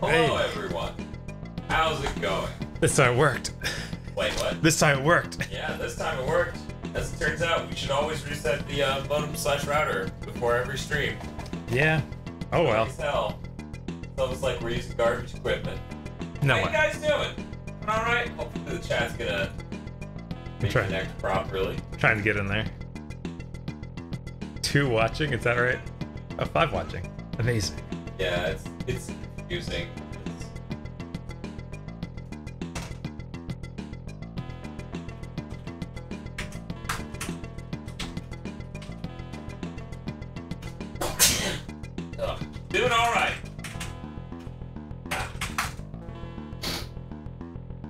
Hello, everyone. How's it going? This time it worked. Wait, what? This time it worked. Yeah, this time it worked. As it turns out, we should always reset the modem/router before every stream. Yeah. Oh well. As hell. It's almost like we're using garbage equipment. No How way. you guys doing? All right. Hopefully the chat's gonna reconnect properly. Trying to get in there. 2 watching, is that right? Oh, 5 watching. Amazing. Yeah, it's confusing. Doing all right.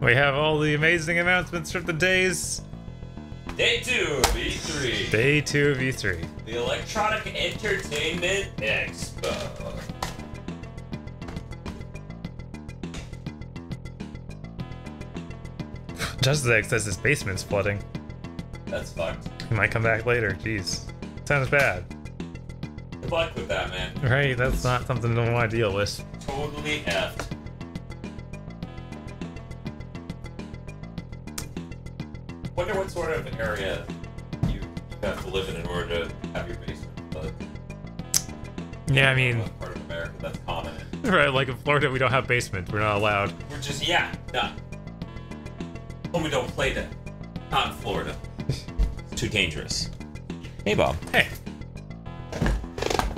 We have all the amazing announcements from the days. Day 2 of E3. Day 2 of E3. The Electronic Entertainment Expo. Just Egg says his basement's flooding. That's fucked. He might come back later. Jeez. Sounds bad. Good luck with that, man. Right? That's not something I want to deal with. Totally effed. Wonder what sort of area you have to live in order to have your basement. But Yeah, I mean, what part of America that's common. right, like in Florida, we don't have basement. We're not allowed. We're just, yeah, no. When we don't play that. Not in Florida. It's too dangerous. Hey, Bob. Hey.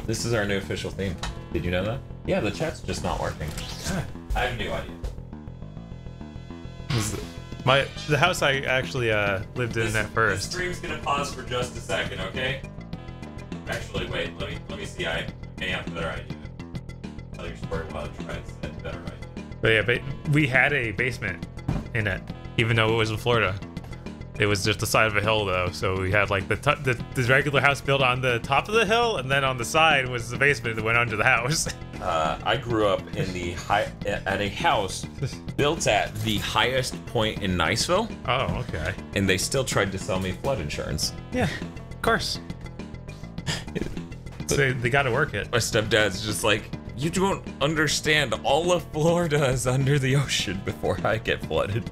This is our new official theme. Did you know that? Yeah, the chat's just not working. I have no idea. The house I actually lived in at first. The stream's gonna pause for just a second, okay? Actually, wait. Let me see. I may have a better idea. Tell your story while I try to set a better idea. But yeah, we had a basement in it, even though it was in Florida. It was just the side of a hill, though, so we had like the regular house built on the top of the hill, and then on the side was the basement that went under the house. I grew up in at a house built at the highest point in Niceville. Oh, okay. And they still tried to sell me flood insurance. Yeah, of course. So they got to work it. My stepdad's just like, you don't understand. All of Florida is under the ocean before I get flooded.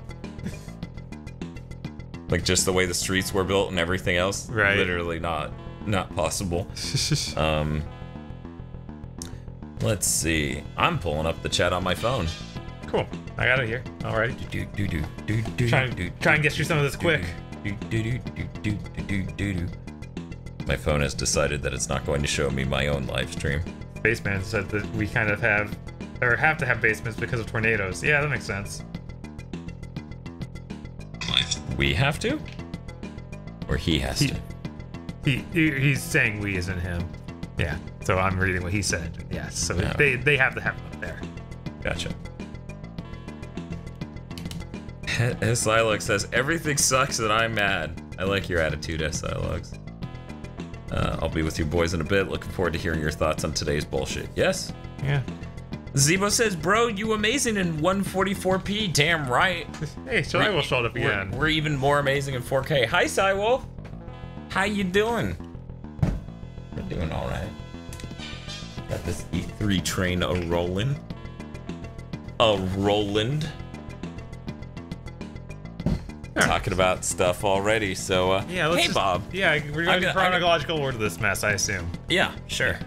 Like just the way the streets were built and everything else, right? Literally not possible. Let's see. I'm pulling up the chat on my phone. Cool. I got it here. Alright. Try and get through some of this quick. My phone has decided that it's not going to show me my own live stream. Spaceman said that we kind of have to have basements because of tornadoes. Yeah, that makes sense. We have to? Or he has to? He's saying we isn't him. Yeah, so I'm reading what he said. Yes, so no. they have to have them up there. Gotcha. Silux says, everything sucks and I'm mad. I like your attitude, Silux. I'll be with you boys in a bit. Looking forward to hearing your thoughts on today's bullshit. Yes? Yeah. Zebo says, bro, you amazing in 144p. Damn right. Hey, Cywolf showed up again. We're even more amazing in 4K. Hi, Cywolf. How you doing? We're doing all right. Got this E3 train a-rolling. A-rolling. Talking about stuff already, so, yeah, hey, Bob. Yeah, we're going in chronological order this mess, I assume. Yeah, sure.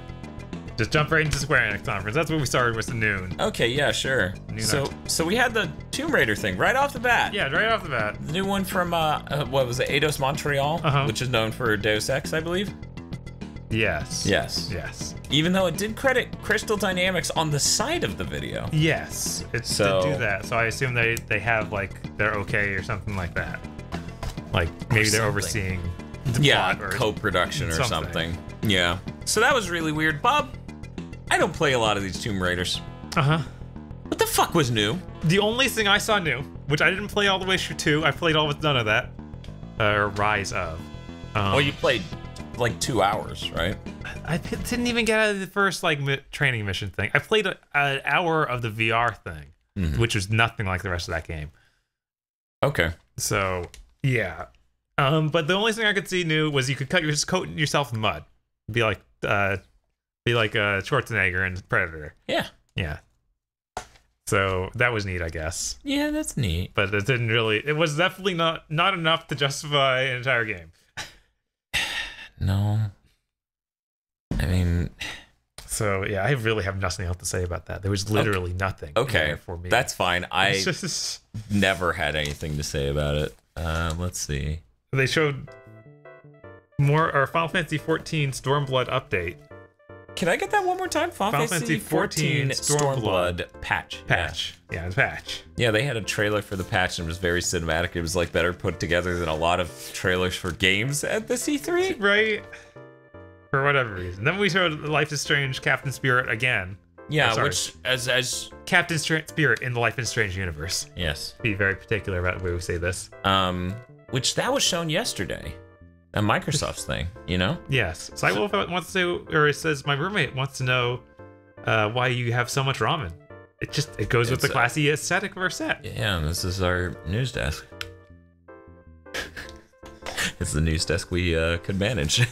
Just jump right into Square Enix conference. That's what we started with the noon. Okay, yeah, sure. So we had the Tomb Raider thing right off the bat. Yeah, right off the bat. The new one from what was it, Eidos Montreal, which is known for Deus Ex, I believe. Yes. Yes. Yes. Even though it did credit Crystal Dynamics on the side of the video. Yes, it did do that. So I assume they have like they're okay or something like that. Like maybe they're overseeing. Yeah, co-production or something. Yeah. So that was really weird, Bob. I don't play a lot of these Tomb Raiders. What the fuck was new? The only thing I saw new, which I didn't play all the way through 2, I played all with none of that, or Rise of. Well, you played like 2 hours, right? I didn't even get out of the first like training mission thing. I played an hour of the VR thing, which was nothing like the rest of that game. Okay. So yeah, but the only thing I could see new was you could coat yourself in mud, be like Schwarzenegger and Predator. Yeah. Yeah. So that was neat, I guess. Yeah, that's neat. But it didn't really. It was definitely not enough to justify an entire game. No. I mean. So yeah, I really have nothing else to say about that. There was literally nothing. Okay, for me. that's fine. I never had anything to say about it. Let's see. They showed more or Final Fantasy 14 Stormblood update. Can I get that one more time? Final Fantasy 14 Stormblood patch. Yeah, it's patch. Yeah, they had a trailer for the patch and it was very cinematic. It was like better put together than a lot of trailers for games at the E3. Right. For whatever reason. Then we showed Life is Strange Captain Spirit again. Yeah, which as Captain Spirit in the Life is Strange universe. Yes. Be very particular about the way we say this. Which that was shown yesterday. A Microsoft's thing, you know? Yes. Cywolf wants to, or it says, my roommate wants to know why you have so much ramen. It goes with the classy aesthetic of our set. Yeah, this is our news desk. It's the news desk we could manage.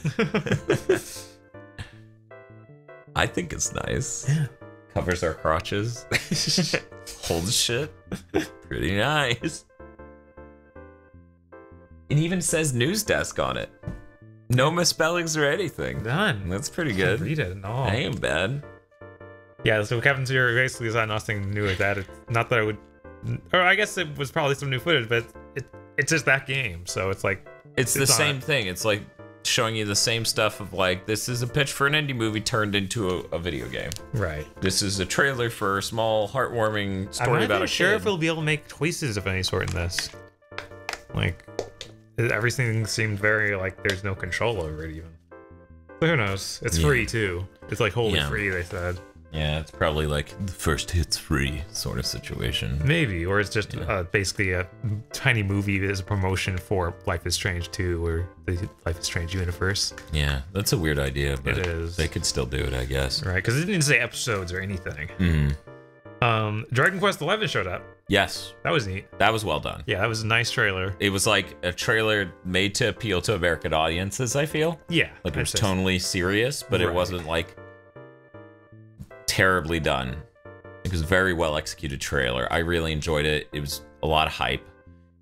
I think it's nice. Yeah. Covers our crotches. Holds shit. Pretty nice. It even says news desk on it. No misspellings or anything. None. That's pretty good. Read it at all. That ain't bad. Yeah, so Captain Spirit basically is nothing new with that. It's not that I would, or I guess it was probably some new footage, but it's just that game. So it's like it's the same thing. It's like showing you the same stuff of like, this is a pitch for an indie movie turned into a video game. Right. This is a trailer for a small, heartwarming story about a kid. I'm not sure if it'll be able to make choices of any sort in this. Like, everything seemed very like there's no control over it even. But who knows? It's free too. It's like wholly free, they said. Yeah, it's probably like the first hit's free sort of situation. Maybe, or it's just basically a tiny movie as a promotion for Life is Strange 2 or the Life is Strange universe. Yeah, that's a weird idea, but it is. They could still do it, I guess. Right, because it didn't say episodes or anything. Dragon Quest XI showed up. Yes. That was neat. That was well done. Yeah, that was a nice trailer. It was like a trailer made to appeal to American audiences, I feel. Yeah. Like it was tonally serious, but it wasn't like terribly done. It was a very well executed trailer. I really enjoyed it. It was a lot of hype.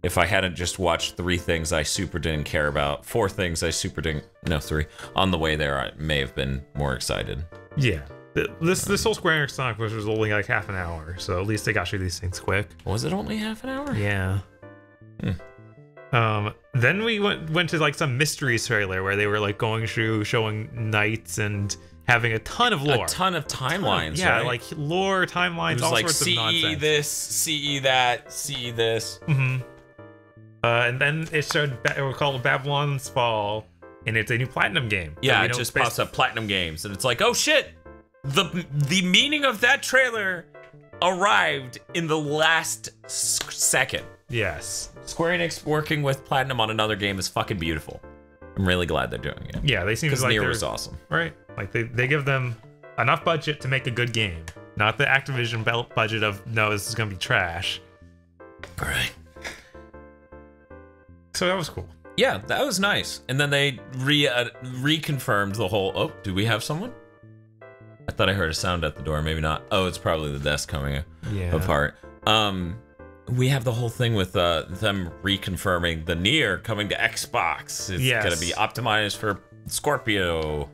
If I hadn't just watched 3 things I super didn't care about, 4 things I super didn't, no, 3, on the way there, I may have been more excited. Yeah. This whole Square Enix Sonic was only like half an hour, so at least they got through these things quick. Was it only half an hour? Yeah. Then we went to like some mysteries trailer where they were like going through showing knights and having a ton of lore. A ton of timelines, yeah, right? like lore, timelines, all like sorts of nonsense. CE this, CE that, CE this. And then it showed, it was called Babylon's Fall, and it's a new Platinum game. Yeah, it just pops up Platinum Games, and it's like, oh shit! The meaning of that trailer arrived in the last second. Yes. Square Enix working with Platinum on another game is fucking beautiful. I'm really glad they're doing it. Yeah, they seem like Nier was awesome. Right. Like they give them enough budget to make a good game. Not the Activision budget of, no, this is gonna be trash. Right. So that was cool. Yeah, that was nice. And then they reconfirmed the whole, oh, do we have someone? I thought I heard a sound at the door, maybe not. Oh, it's probably the desk coming apart. We have the whole thing with them reconfirming the Nier coming to Xbox. It's gonna be optimized for Scorpio.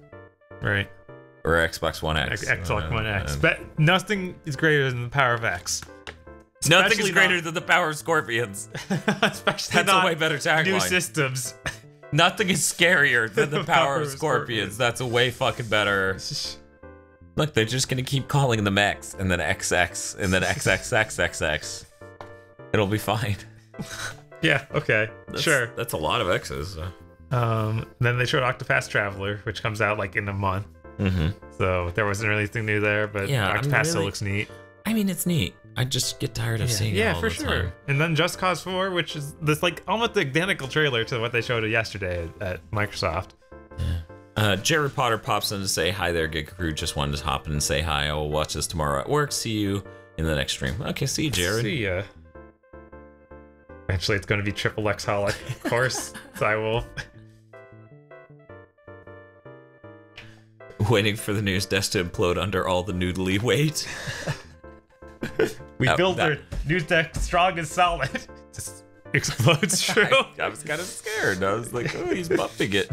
Right. Or Xbox One X. Xbox One X. But nothing is greater than the power of X. Nothing is greater than the power of Scorpions. Especially That's a way better tagline. New systems. Nothing is scarier than the power of Scorpions. That's a way fucking better. Look, they're just gonna keep calling them X, and then XX, and then XXXXX. It'll be fine. Yeah, okay, sure. That's a lot of X's. Then they showed Octopath Traveler, which comes out like in a month. So there wasn't really anything new there, but Octopath still looks neat. I mean, it's neat. I just get tired of seeing it all the time. Yeah, for sure. And then Just Cause 4, which is this like almost identical trailer to what they showed yesterday at Microsoft. Jerry Potter pops in to say, hi there, Giga Crew. Just wanted to hop in and say hi. I will watch this tomorrow at work. See you in the next stream. Okay, see you, Jared. See ya. Eventually, it's going to be Triple X Holic, of course. So I will. Waiting for the news desk to implode under all the noodly weight. We built our new tech strong and solid. Just explodes true. I was kind of scared. I was like, oh, he's bumping it.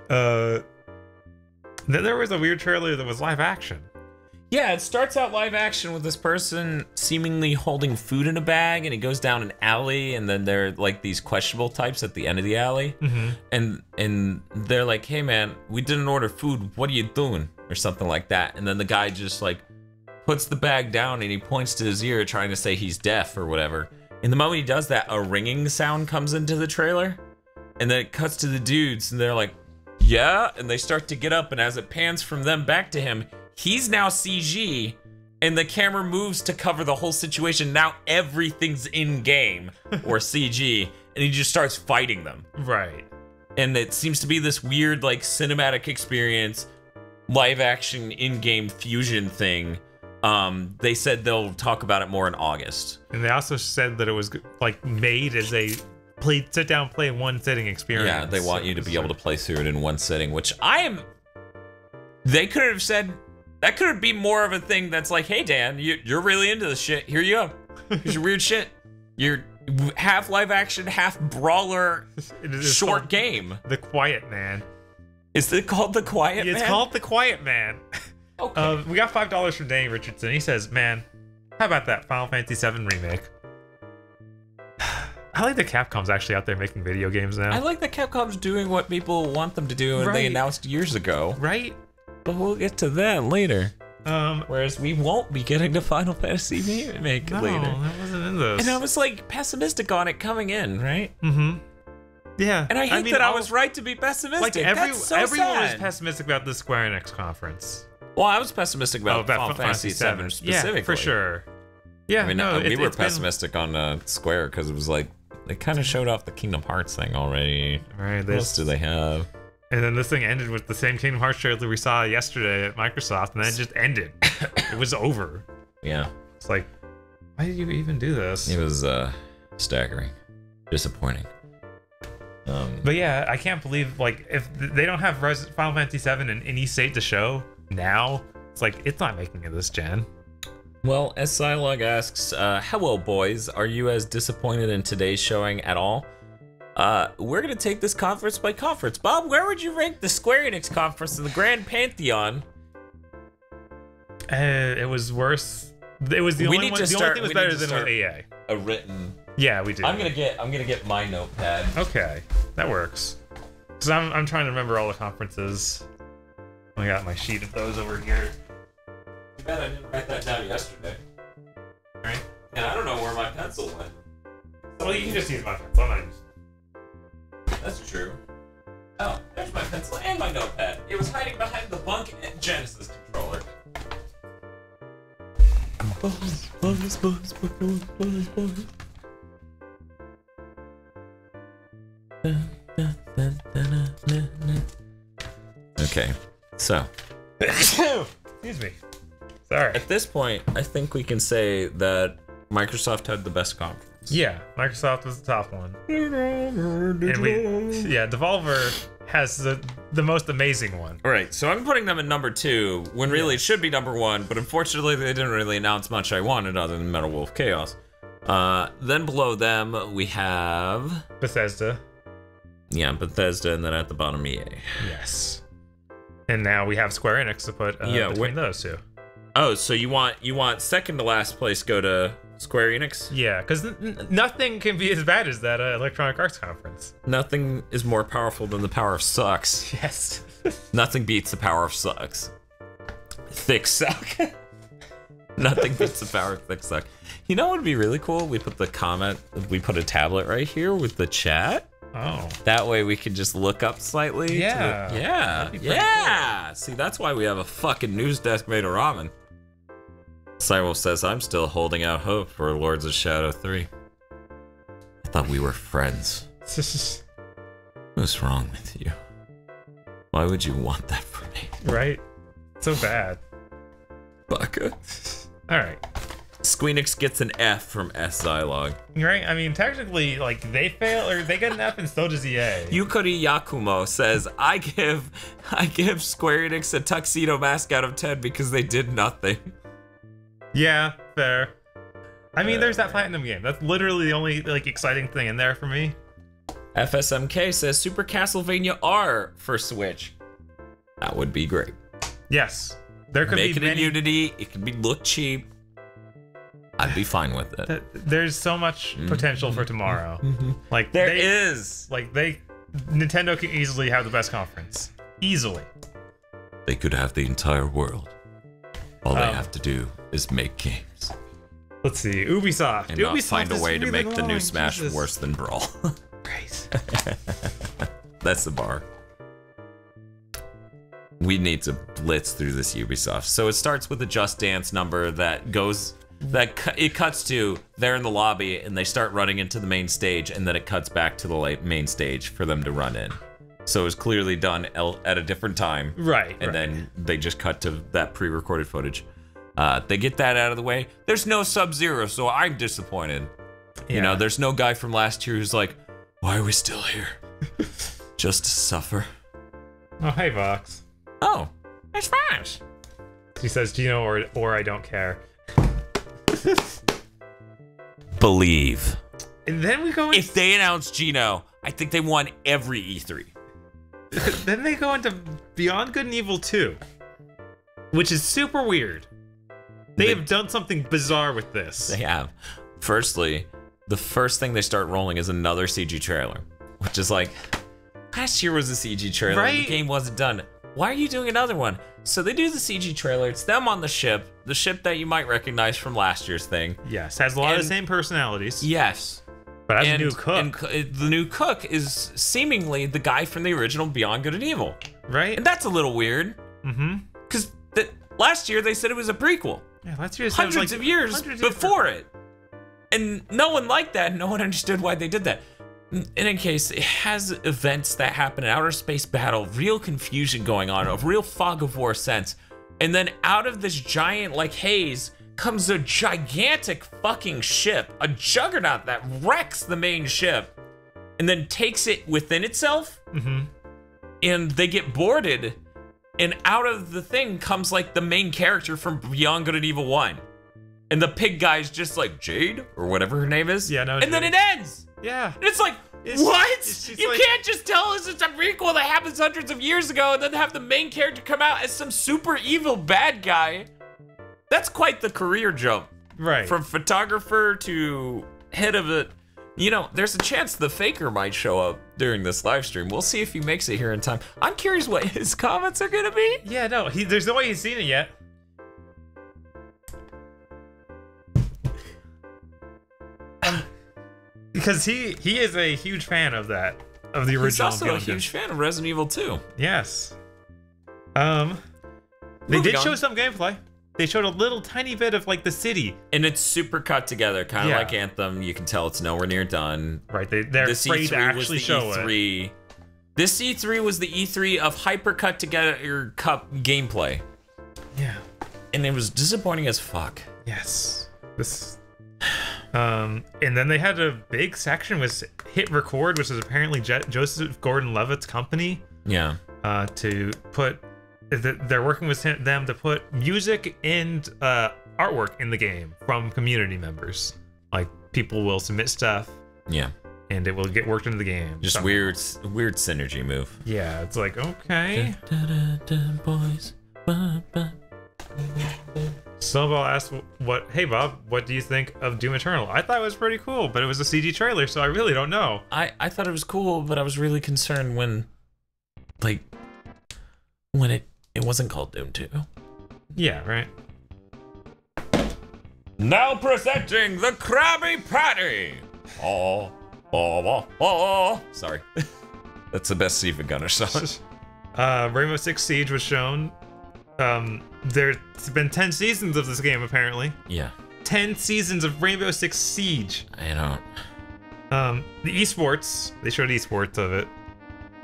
Then there was a weird trailer that was live action. Yeah, it starts out live action with this person seemingly holding food in a bag, and he goes down an alley, and then there are like these questionable types at the end of the alley, and they're like, hey man, we didn't order food, what are you doing? Or something like that. And then the guy just like puts the bag down and he points to his ear trying to say he's deaf or whatever. And the moment he does that, a ringing sound comes into the trailer, and then it cuts to the dudes, and they're like, yeah, and they start to get up, and as it pans from them back to him, he's now CG, and the camera moves to cover the whole situation. Now everything's in game or CG, and he just starts fighting them. Right. And it seems to be this weird, like, cinematic experience, live action in-game fusion thing. They said they'll talk about it more in August. And they also said that it was like made as a sit down, play in one sitting experience. Yeah, they want you to be able to play through it in one sitting, which they could have said, that could be more of a thing that's like, hey Dan, you're really into this shit. Here you go. Here's your weird shit. You're half live action, half brawler, short game. The Quiet Man. Is it called The Quiet Man? It's called The Quiet Man. Okay. We got $5 from Danny Richardson. He says, man, how about that Final Fantasy VII remake? I like that Capcom's actually out there making video games now. I like that Capcom's doing what people want them to do, and they announced years ago. Right? But we'll get to that later. Whereas we won't be getting the Final Fantasy remake later. No, that wasn't in this. And I was like pessimistic on it coming in, right? Mm-hmm. Yeah. And I hate that I was right to be pessimistic. Like everyone was sad. Pessimistic about the Square Enix conference. Well, I was pessimistic about Final Fantasy VII specifically. Yeah, for sure. Yeah, I mean, we were pessimistic on Square because it was like, they kind of showed off the Kingdom Hearts thing already. Right. What else do they have? And then this thing ended with the same Kingdom Hearts trailer we saw yesterday at Microsoft, and then it just ended. It was over. Yeah. It's like, why did you even do this? It was staggering, disappointing. But yeah, I can't believe, like, if they don't have Final Fantasy VII in any state to show now, it's like, it's not making it this gen. Well, as Psylog asks, hello boys, are you as disappointed in today's showing at all? We're gonna take this conference by conference. Bob, where would you rank the Square Enix conference in the Grand Pantheon? It was worse. It was the only one. The only thing was better than with EA. A written. Yeah, we do. I'm gonna get my notepad. Okay, that works. Cause I'm trying to remember all the conferences. I got my sheet of those over here. Too bad I didn't write that down yesterday. Right? And I don't know where my pencil went. Well, you can just use my pencil. I'm not using it. That's true. Oh, there's my pencil and my notepad. It was hiding behind the bunk and Genesis controller. Okay, so. Excuse me. Sorry. At this point, I think we can say that Microsoft had the best conference. Yeah, Microsoft was the top one. And Devolver has the most amazing one. All right, so I'm putting them in number 2 when really it should be number 1, but unfortunately they didn't really announce much I wanted other than Metal Wolf Chaos. Then below them we have Bethesda. Yeah, Bethesda, and then at the bottom EA. Yes. And now we have Square Enix to put between those two. Oh, so you want second to last place go to Square Enix? Yeah, because nothing can be as bad as that Electronic Arts conference. Nothing is more powerful than the power of sucks. Yes. Nothing beats the power of sucks. Thick suck. Nothing beats the power of thick suck. You know what would be really cool? We put a tablet right here with the chat. Oh. That way we could just look up slightly. Yeah. Yeah. Cool. See, that's why we have a fucking news desk made of ramen. Cyril says, I'm still holding out hope for Lords of Shadow 3. I thought we were friends. What's wrong with you? Why would you want that for me? Right? So bad. Baka. Alright. Squeenix gets an F from S-Zylog. Right? I mean, technically, like, they fail, or they get an F and so does EA. Yukari Yakumo says, I give Square Enix a tuxedo mask out of 10 because they did nothing. Yeah, fair. I mean, there's that Platinum game. That's literally the only like exciting thing in there for me. FSMK says Super Castlevania R for Switch. That would be great. Yes. There could Make be it in Unity. It could be look cheap. I'd be fine with it. There's so much potential for tomorrow. Like there is. Like Nintendo can easily have the best conference. Easily. They could have the entire world. All they have to do is make games. Let's see, Ubisoft. And Ubisoft not find a way to make the new Smash Jesus. worse than Brawl. Right. That's the bar. We need to blitz through this Ubisoft. So it starts with a Just Dance number that goes, it cuts to, they're in the lobby and they start running into the main stage, and then it cuts back to the main stage for them to run in. So it was clearly done at a different time. Right. And then they just cut to that pre-recorded footage. They get that out of the way. There's no Sub-Zero, so I'm disappointed. Yeah. You know, there's no guy from last year who's like, why are we still here? Just to suffer. Oh, hey, Vox. Oh, it's Vox. He says, Gino or I don't care. Believe. And then we go if they announce Gino, I think they won every E3. Then they go into Beyond Good and Evil 2, which is super weird. They have done something bizarre with this. They have. Firstly, the first thing they start rolling is another CG trailer, which is like, last year was a CG trailer, right? And the game wasn't done. Why are you doing another one? So they do the CG trailer. It's them on the ship that you might recognize from last year's thing. Yes, has a lot of the same personalities. Yes. But as a new cook. And the new cook is seemingly the guy from the original Beyond Good and Evil. Right. And that's a little weird. Mm-hmm. Because last year they said it was a prequel. Yeah, last year hundreds of years before it. And no one liked that. No one understood why they did that. In any case, it has events that happen in outer space battle, real confusion going on, a real fog of war sense. And then out of this giant like haze comes a gigantic fucking ship, a juggernaut that wrecks the main ship and then takes it within itself. Mm-hmm. And they get boarded, and out of the thing comes like the main character from Beyond Good and Evil 1. And the pig guy's just like, Jade? Or whatever her name is. Yeah, no. And then it ends! Yeah. And it's like, what? You can't just tell us it's a prequel that happens hundreds of years ago and then have the main character come out as some super evil bad guy. That's quite the career jump. Right. From photographer to head of it. You know, there's a chance the Faker might show up during this live stream. We'll see if he makes it here in time. I'm curious what his comments are gonna be. Yeah, no, there's no way he's seen it yet. Because he is a huge fan of the original. He's also a huge fan of Resident Evil 2. Yes. They did show some gameplay. They showed a little tiny bit of like the city, and it's super cut together, kind of like Anthem. You can tell it's nowhere near done. Right? They're afraid to actually show it. This E3 was the E3 of hyper cut together cup gameplay. Yeah. And it was disappointing as fuck. Yes. And then they had a big section with Hit Record, which is apparently Joseph Gordon-Levitt's company. Yeah. To put, they're working with them to put music and artwork in the game from community members. Like people will submit stuff. Yeah. And it will get worked into the game. Just weird synergy move. Yeah, it's like, okay. Boys. Snowball asked, hey Bob, what do you think of Doom Eternal? I thought it was pretty cool, but it was a CG trailer, so I really don't know. I thought it was cool, but I was really concerned when it wasn't called Doom 2. Yeah, right. Now presenting the Krabby Patty. Oh. Sorry. That's the best Stephen Gunner song. Rainbow Six Siege was shown. There's been 10 seasons of this game, apparently. Yeah. 10 seasons of Rainbow Six Siege. I don't. The esports, they showed esports of it.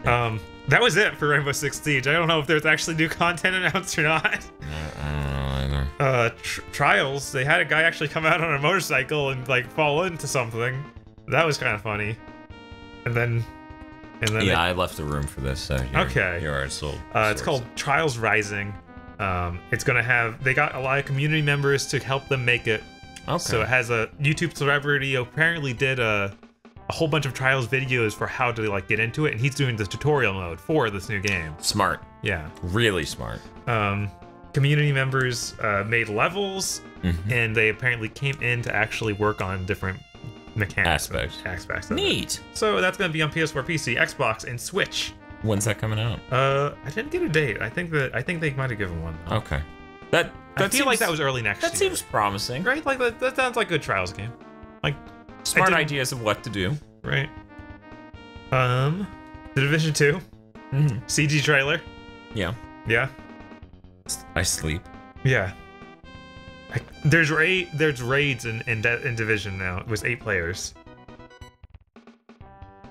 That was it for Rainbow Six Siege. I don't know if there's actually new content announced or not. I don't know either. Trials, they had a guy actually come out on a motorcycle and like fall into something. That was kind of funny. And then yeah, I left the room for this, so you're already sold. It's called Trials Rising. It's gonna have, they got a lot of community members to help them make it. Okay. So it has a YouTube celebrity apparently did a whole bunch of trials videos for how to like get into it, and he's doing the tutorial mode for this new game. Smart. Yeah. Really smart. Community members made levels, and they apparently came in to actually work on different mechanics. Aspects of Neat. it. So that's gonna be on PS4, PC, Xbox, and Switch. When's that coming out? I didn't get a date. I think they might have given one. Though. Okay. That I feel like that was early next year. That seems promising. Right? Like that sounds like a good Trials game. Like smart ideas of what to do. Right. The Division 2 CG trailer. Yeah. Yeah. I sleep. Yeah. There's raids in Division now. It was 8 players.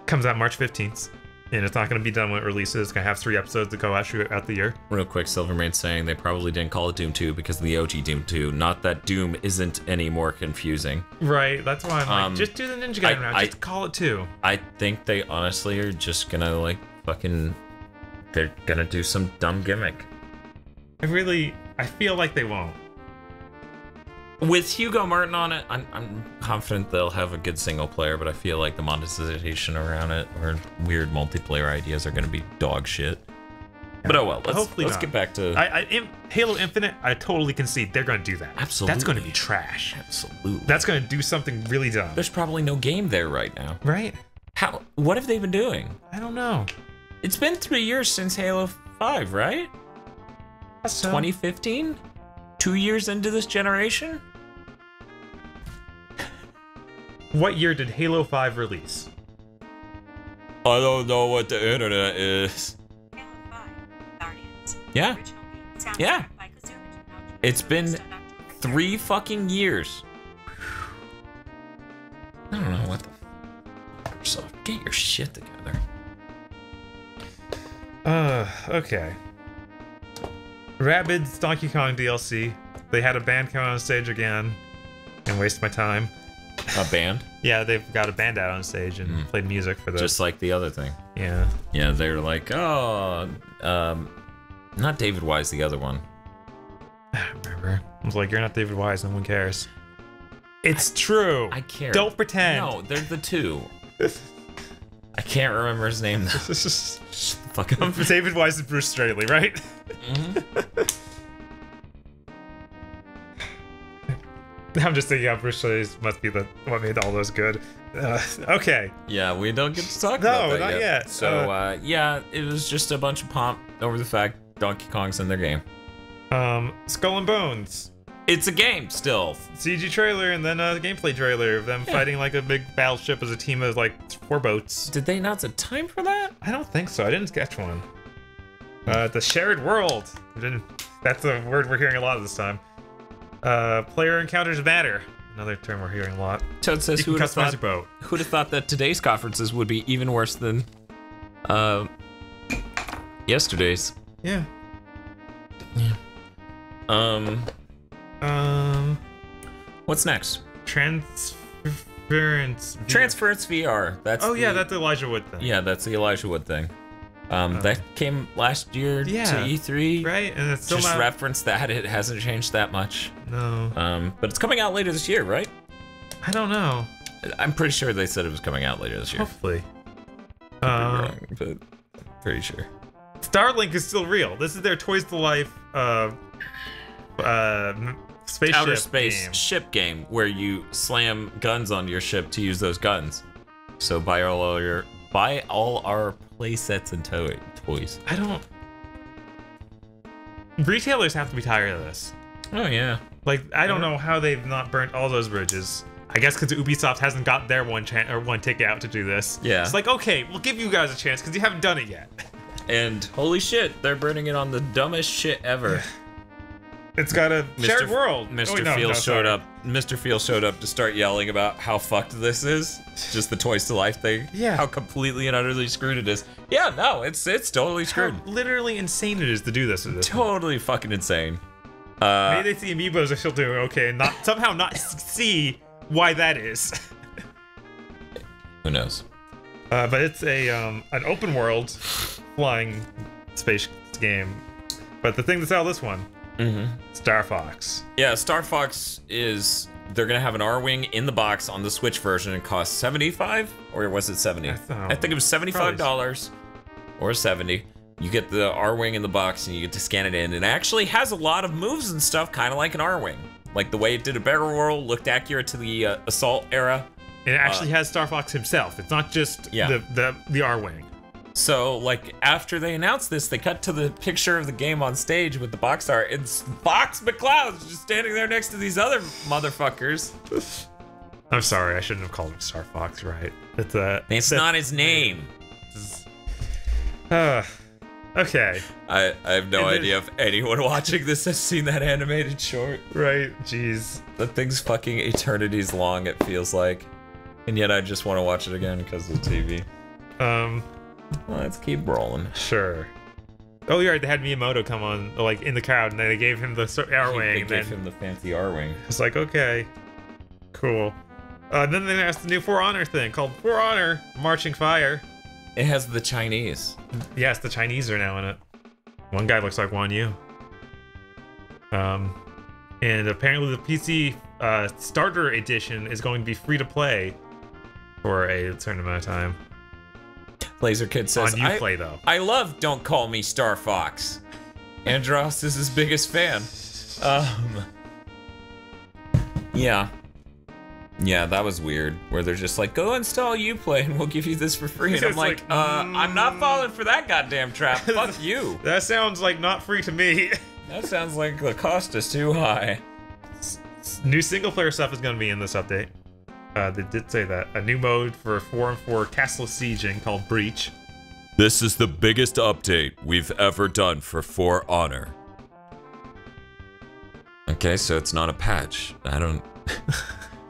Comes out March 15th. And it's not going to be done when it releases. It's going to have 3 episodes to go out the year. Real quick, Silvermane's saying they probably didn't call it Doom 2 because of the OG Doom 2. Not that Doom isn't any more confusing. Right, that's why I'm like, just do the Ninja Gaiden round. Just call it 2. I think they honestly are just going to, like, fucking... They're going to do some dumb gimmick. I feel like they won't. With Hugo Martin on it, I'm confident they'll have a good single player, but I feel like the monetization around it or weird multiplayer ideas are going to be dog shit. But oh well, let's get back to... Halo Infinite, I totally concede they're going to do that. Absolutely. That's going to be trash. Absolutely. That's going to do something really dumb. There's probably no game there right now. Right? What have they been doing? I don't know. It's been 3 years since Halo 5, right? So. 2015? 2 years into this generation? What year did Halo 5 release? I don't know what the internet is. Halo 5, Guardians. Yeah. Yeah. By Kazuma, It's been 3 fucking years. I don't know what the... So get your shit together. Okay. Rabbids Donkey Kong DLC. They had a band come on stage again and waste my time. A band? Yeah, they've got a band out on stage and played music for this. Just like the other thing. Yeah. Yeah, they were like, oh, not David Wise, the other one. I remember. I was like, you're not David Wise, no one cares. It's true. I care. Don't pretend. No, they're the two. I can't remember his name though. Fuck up. David Wise and Bruce Straley, right? I'm just thinking how Bruce Straley must be what made all those good. Okay. Yeah, we don't get to talk about that not yet. So, yeah, it was just a bunch of pomp over the fact Donkey Kong's in their game. Skull and Bones. It's a game still. CG trailer and then a gameplay trailer of them fighting like a big battleship as a team of like 4 boats. Did they announce a time for that? I don't think so. I didn't sketch one. The shared world. That's a word we're hearing a lot of this time. Player encounters matter. Another term we're hearing a lot. Toad says, who'd have thought that today's conferences would be even worse than yesterday's? Yeah. What's next? Transference VR. That's that's the Elijah Wood thing. Yeah, that's the Elijah Wood thing. That came last year to E3. Right, and it's still just reference that. It hasn't changed that much. No. But it's coming out later this year, right? I don't know. I'm pretty sure they said it was coming out later this year. Hopefully. Could be wrong, but I'm pretty sure. Starlink is still real. This is their Toys to Life spaceship outer space game. Ship game where you slam guns onto your ship to use those guns. So buy all our play sets and toys. I don't. Retailers have to be tired of this. Oh yeah. Like I don't know how they've not burnt all those bridges. I guess because Ubisoft hasn't got their one ticket out to do this. Yeah. It's like, okay, we'll give you guys a chance because you haven't done it yet. And holy shit, they're burning it on the dumbest shit ever. It's got a shared world. Mr. Fields showed up. Mr. Fields showed up to start yelling about how fucked this is. Just the Toys to Life thing. Yeah. How completely and utterly screwed it is. Yeah, no, it's totally screwed. How literally insane it is to do this with this. Totally fucking insane. Maybe they see amiibos are still doing okay and somehow not see why that is. Who knows? But it's an open world flying space game. But the thing that's out of this one, Star Fox. Yeah, Star Fox is... They're going to have an R-Wing in the box on the Switch version. It costs 75 or was it 70? I think it was $75 or 70. You get the R-Wing in the box and you get to scan it in. It actually has a lot of moves and stuff, kind of like an R-Wing. Like the way it did a barrel roll, looked accurate to the Assault era. And it actually has Star Fox himself. It's not just the R-Wing. So, like, after they announced this, they cut to the picture of the game on stage with the box art. It's Fox McCloud's just standing there next to these other motherfuckers. I'm sorry, I shouldn't have called him Star Fox, right? It's not his name. Okay. I have no idea if anyone watching this has seen that animated short. Right, jeez. That thing's fucking eternities long, it feels like. And yet I just want to watch it again because of the TV. Let's keep rolling. Sure. Oh, yeah, they had Miyamoto come on, like, in the crowd, and then they gave him the R-Wing. They gave him the fancy R-Wing. It's like, okay. Cool. Then they announced the new For Honor thing called For Honor Marching Fire. It has the Chinese. Yes, the Chinese are now in it. One guy looks like Wan Yu. And apparently the PC Starter Edition is going to be free to play for a certain amount of time. Laser Kid says, on Uplay, though. I love Don't Call Me Star Fox. Andros is his biggest fan. Yeah. Yeah, that was weird. Where they're just like, go install Uplay and we'll give you this for free. And I'm like, I'm not falling for that goddamn trap. Fuck you. That sounds like not free to me. That sounds like the cost is too high. New single player stuff is going to be in this update. They did say that. A new mode for 4-on-4 castle sieging called Breach. This is the biggest update we've ever done for For Honor. Okay, so it's not a patch. I don't...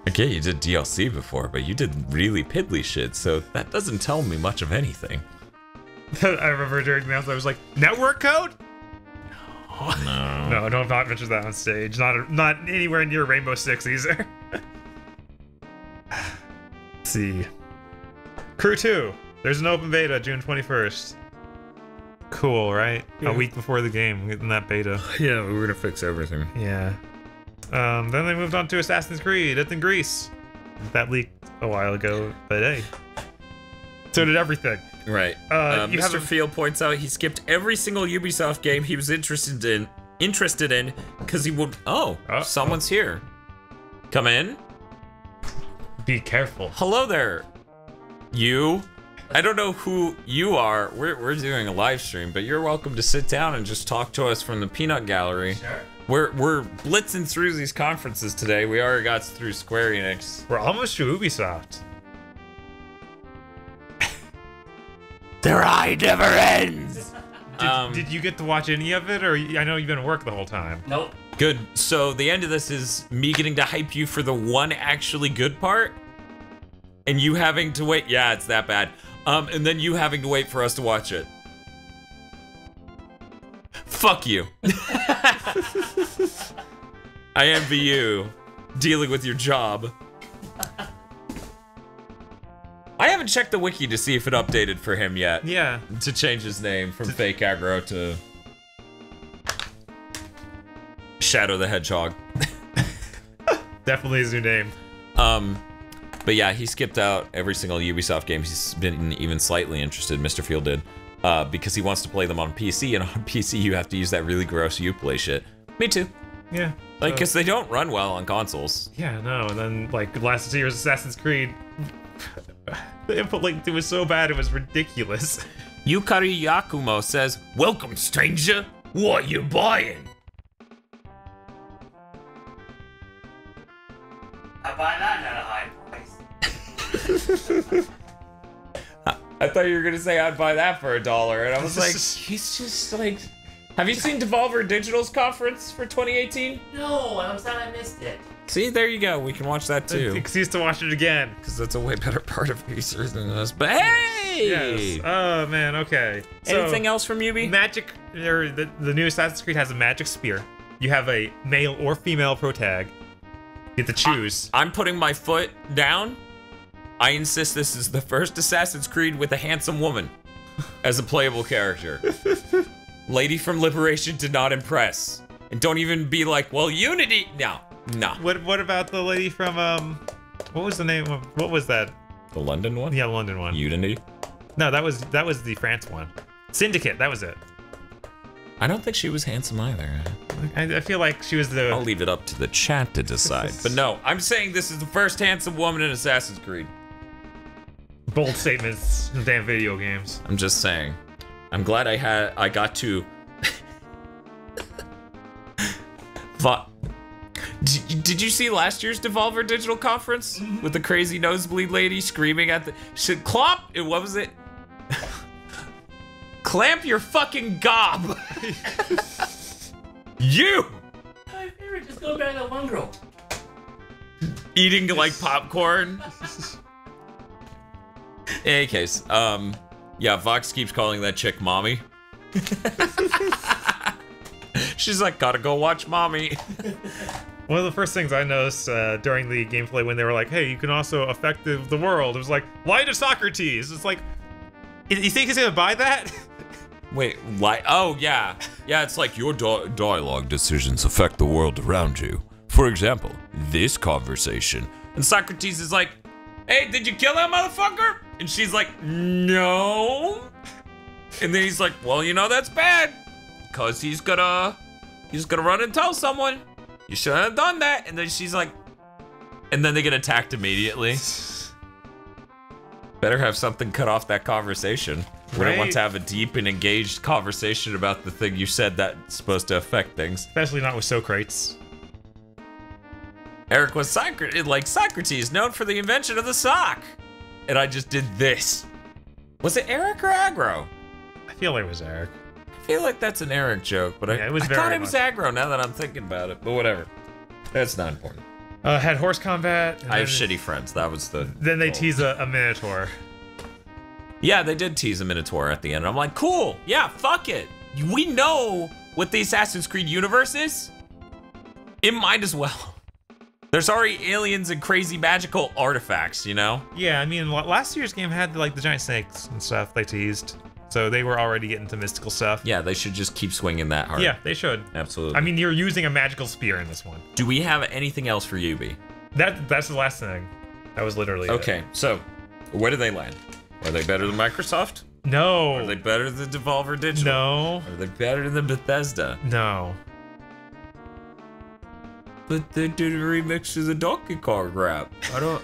Okay, you did DLC before, but you did really piddly shit, so that doesn't tell me much of anything. I remember during the announcement, I was like, network code? No. No, don't not mention that on stage. Not anywhere near Rainbow Six either. Let's see. Crew 2. There's an open beta, June 21st. Cool, right? Yeah. A week before the game, getting that beta. Yeah, we were gonna fix everything. Yeah. Then they moved on to Assassin's Creed. It's in Greece. That leaked a while ago, but hey. So did everything. Right. Mr. Field points out he skipped every single Ubisoft game he was interested in because he would... someone's here. Come in. Be careful. Hello there. You. I don't know who you are. We're doing a live stream, but you're welcome to sit down and just talk to us from the peanut gallery. Sure. We're blitzing through these conferences today. We already got through Square Enix. We're almost to Ubisoft. The ride never ends! Did you get to watch any of it, or I know you've been at work the whole time? Nope. Good. So the end of this is me getting to hype you for the one actually good part, and you having to wait. Yeah, it's that bad. And then you having to wait for us to watch it. Fuck you. I envy you dealing with your job. I haven't checked the wiki to see if it updated for him yet. Yeah. To change his name from Fake Aggro to Shadow the Hedgehog. Definitely his new name. But yeah, he skipped out every single Ubisoft game he's been even slightly interested, Mr. Field did, because he wants to play them on PC, and on PC you have to use that really gross Uplay shit. Me too. Yeah. Like, because they don't run well on consoles. Yeah, no, and then, like, last year's Assassin's Creed, the input link, it was so bad, it was ridiculous. Yukari Yakumo says, "Welcome, stranger. What you buying?" I buy that at a high price. I thought you were gonna say I'd buy that for $1, and I was like, he's just like... Have you seen Devolver Digital's conference for 2018? No, I'm sad I missed it. See, there you go. We can watch that too. Excuse to watch it again. Because that's a way better part of Acer than us. But hey! Yes. Oh, man, okay. Anything else from Ubi? Magic, or the new Assassin's Creed has a magic spear. You have a male or female protag. You get to choose. I'm putting my foot down. I insist this is the first Assassin's Creed with a handsome woman as a playable character. Lady from Liberation did not impress. and don't even be like, well, Unity. No. What about the lady from what was the name of what was that? The London one? Yeah, the London one. Unity? No, that was the France one. Syndicate, that was it. I don't think she was handsome either. I feel like she was the... I'll leave it up to the chat to decide. But no, I'm saying this is the first handsome woman in Assassin's Creed. Bold statements in damn video games. I'm just saying. I'm glad I got to... Did you see last year's Devolver Digital Conference? With the crazy nosebleed lady screaming at the... What was it? Clamp your fucking gob! You! My favorite, just go back to that one girl. Eating like popcorn. In any case, yeah, Vox keeps calling that chick mommy. She's like, gotta go watch mommy. One of the first things I noticed during the gameplay when they were like, hey, you can also affect the world, it was like, why to Socrates? It's like, you think he's gonna buy that? Wait, why? Oh, yeah. Yeah, it's like your dialogue decisions affect the world around you. For example, this conversation. And Socrates is like, hey, did you kill that motherfucker? And she's like, no. And then he's like, well, you know, that's bad. Because he's gonna run and tell someone. You shouldn't have done that. And then she's like, and then they get attacked immediately. Better have something cut off that conversation. Wouldn't want to have a deep and engaged conversation about the thing you said that's supposed to affect things. Especially not with Socrates. Eric was Socrates, known for the invention of the sock. And I just did this. Was it Eric or Aggro? I feel like it was Eric. I feel like that's an Eric joke, but yeah, I thought it was Aggro now that I'm thinking about it, but whatever. That's not important. Had horse combat. I have shitty friends, that was the... Then they tease a Minotaur. Yeah, they did tease a Minotaur at the end. I'm like, cool, yeah, fuck it. We know what the Assassin's Creed universe is. It might as well. There's already aliens and crazy magical artifacts, you know? Yeah, I mean, last year's game had like the giant snakes and stuff they teased. So they were already getting to mystical stuff. Yeah, they should just keep swinging that hard. Yeah, they should. Absolutely. I mean, you're using a magical spear in this one. Do we have anything else for Ubi? That's the last thing. That was literally Okay, so where do they land? Are they better than Microsoft? No. Are they better than Devolver Digital? No. Are they better than Bethesda? No. But they did a remix of the Donkey Kong rap. I don't...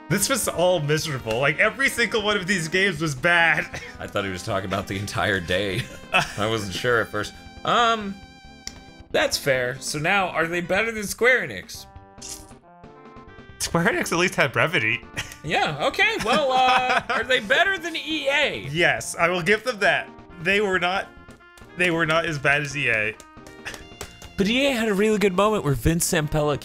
This was all miserable. Like, every single one of these games was bad. I thought he was talking about the entire day. I wasn't sure at first. That's fair. So now, are they better than Square Enix? Square Enix at least had brevity. Yeah, okay. Well, are they better than EA? Yes, I will give them that. They were not as bad as EA. But EA had a really good moment where Vince Zampella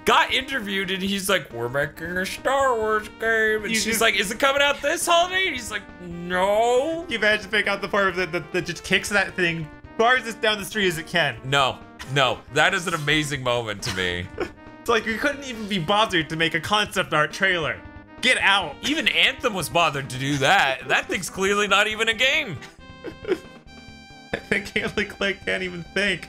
got interviewed, and he's like, we're making a Star Wars game. And she's like, is it coming out this holiday? And he's like, no. Can you imagine pick out the part that just kicks that thing far as down the street as it can? No, that is an amazing moment to me. It's like we couldn't even be bothered to make a concept art trailer. Get out. Even Anthem was bothered to do that. That thing's clearly not even a game. I can't even think.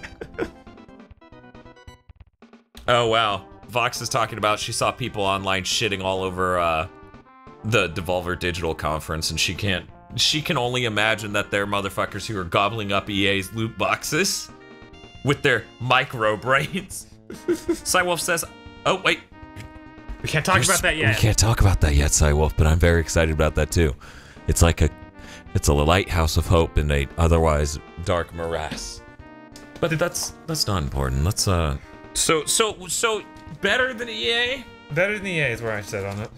Oh, wow. Vox is talking about she saw people online shitting all over the Devolver Digital Conference, and she can only imagine that they're motherfuckers who are gobbling up EA's loot boxes with their micro brains. Cywolf says, oh, wait. We can't talk about that yet. We can't talk about that yet, Cywolf, but I'm very excited about that too. It's like it's a lighthouse of hope in a otherwise dark morass. But that's not important. Let's so better than EA? Better than EA is where I said on it.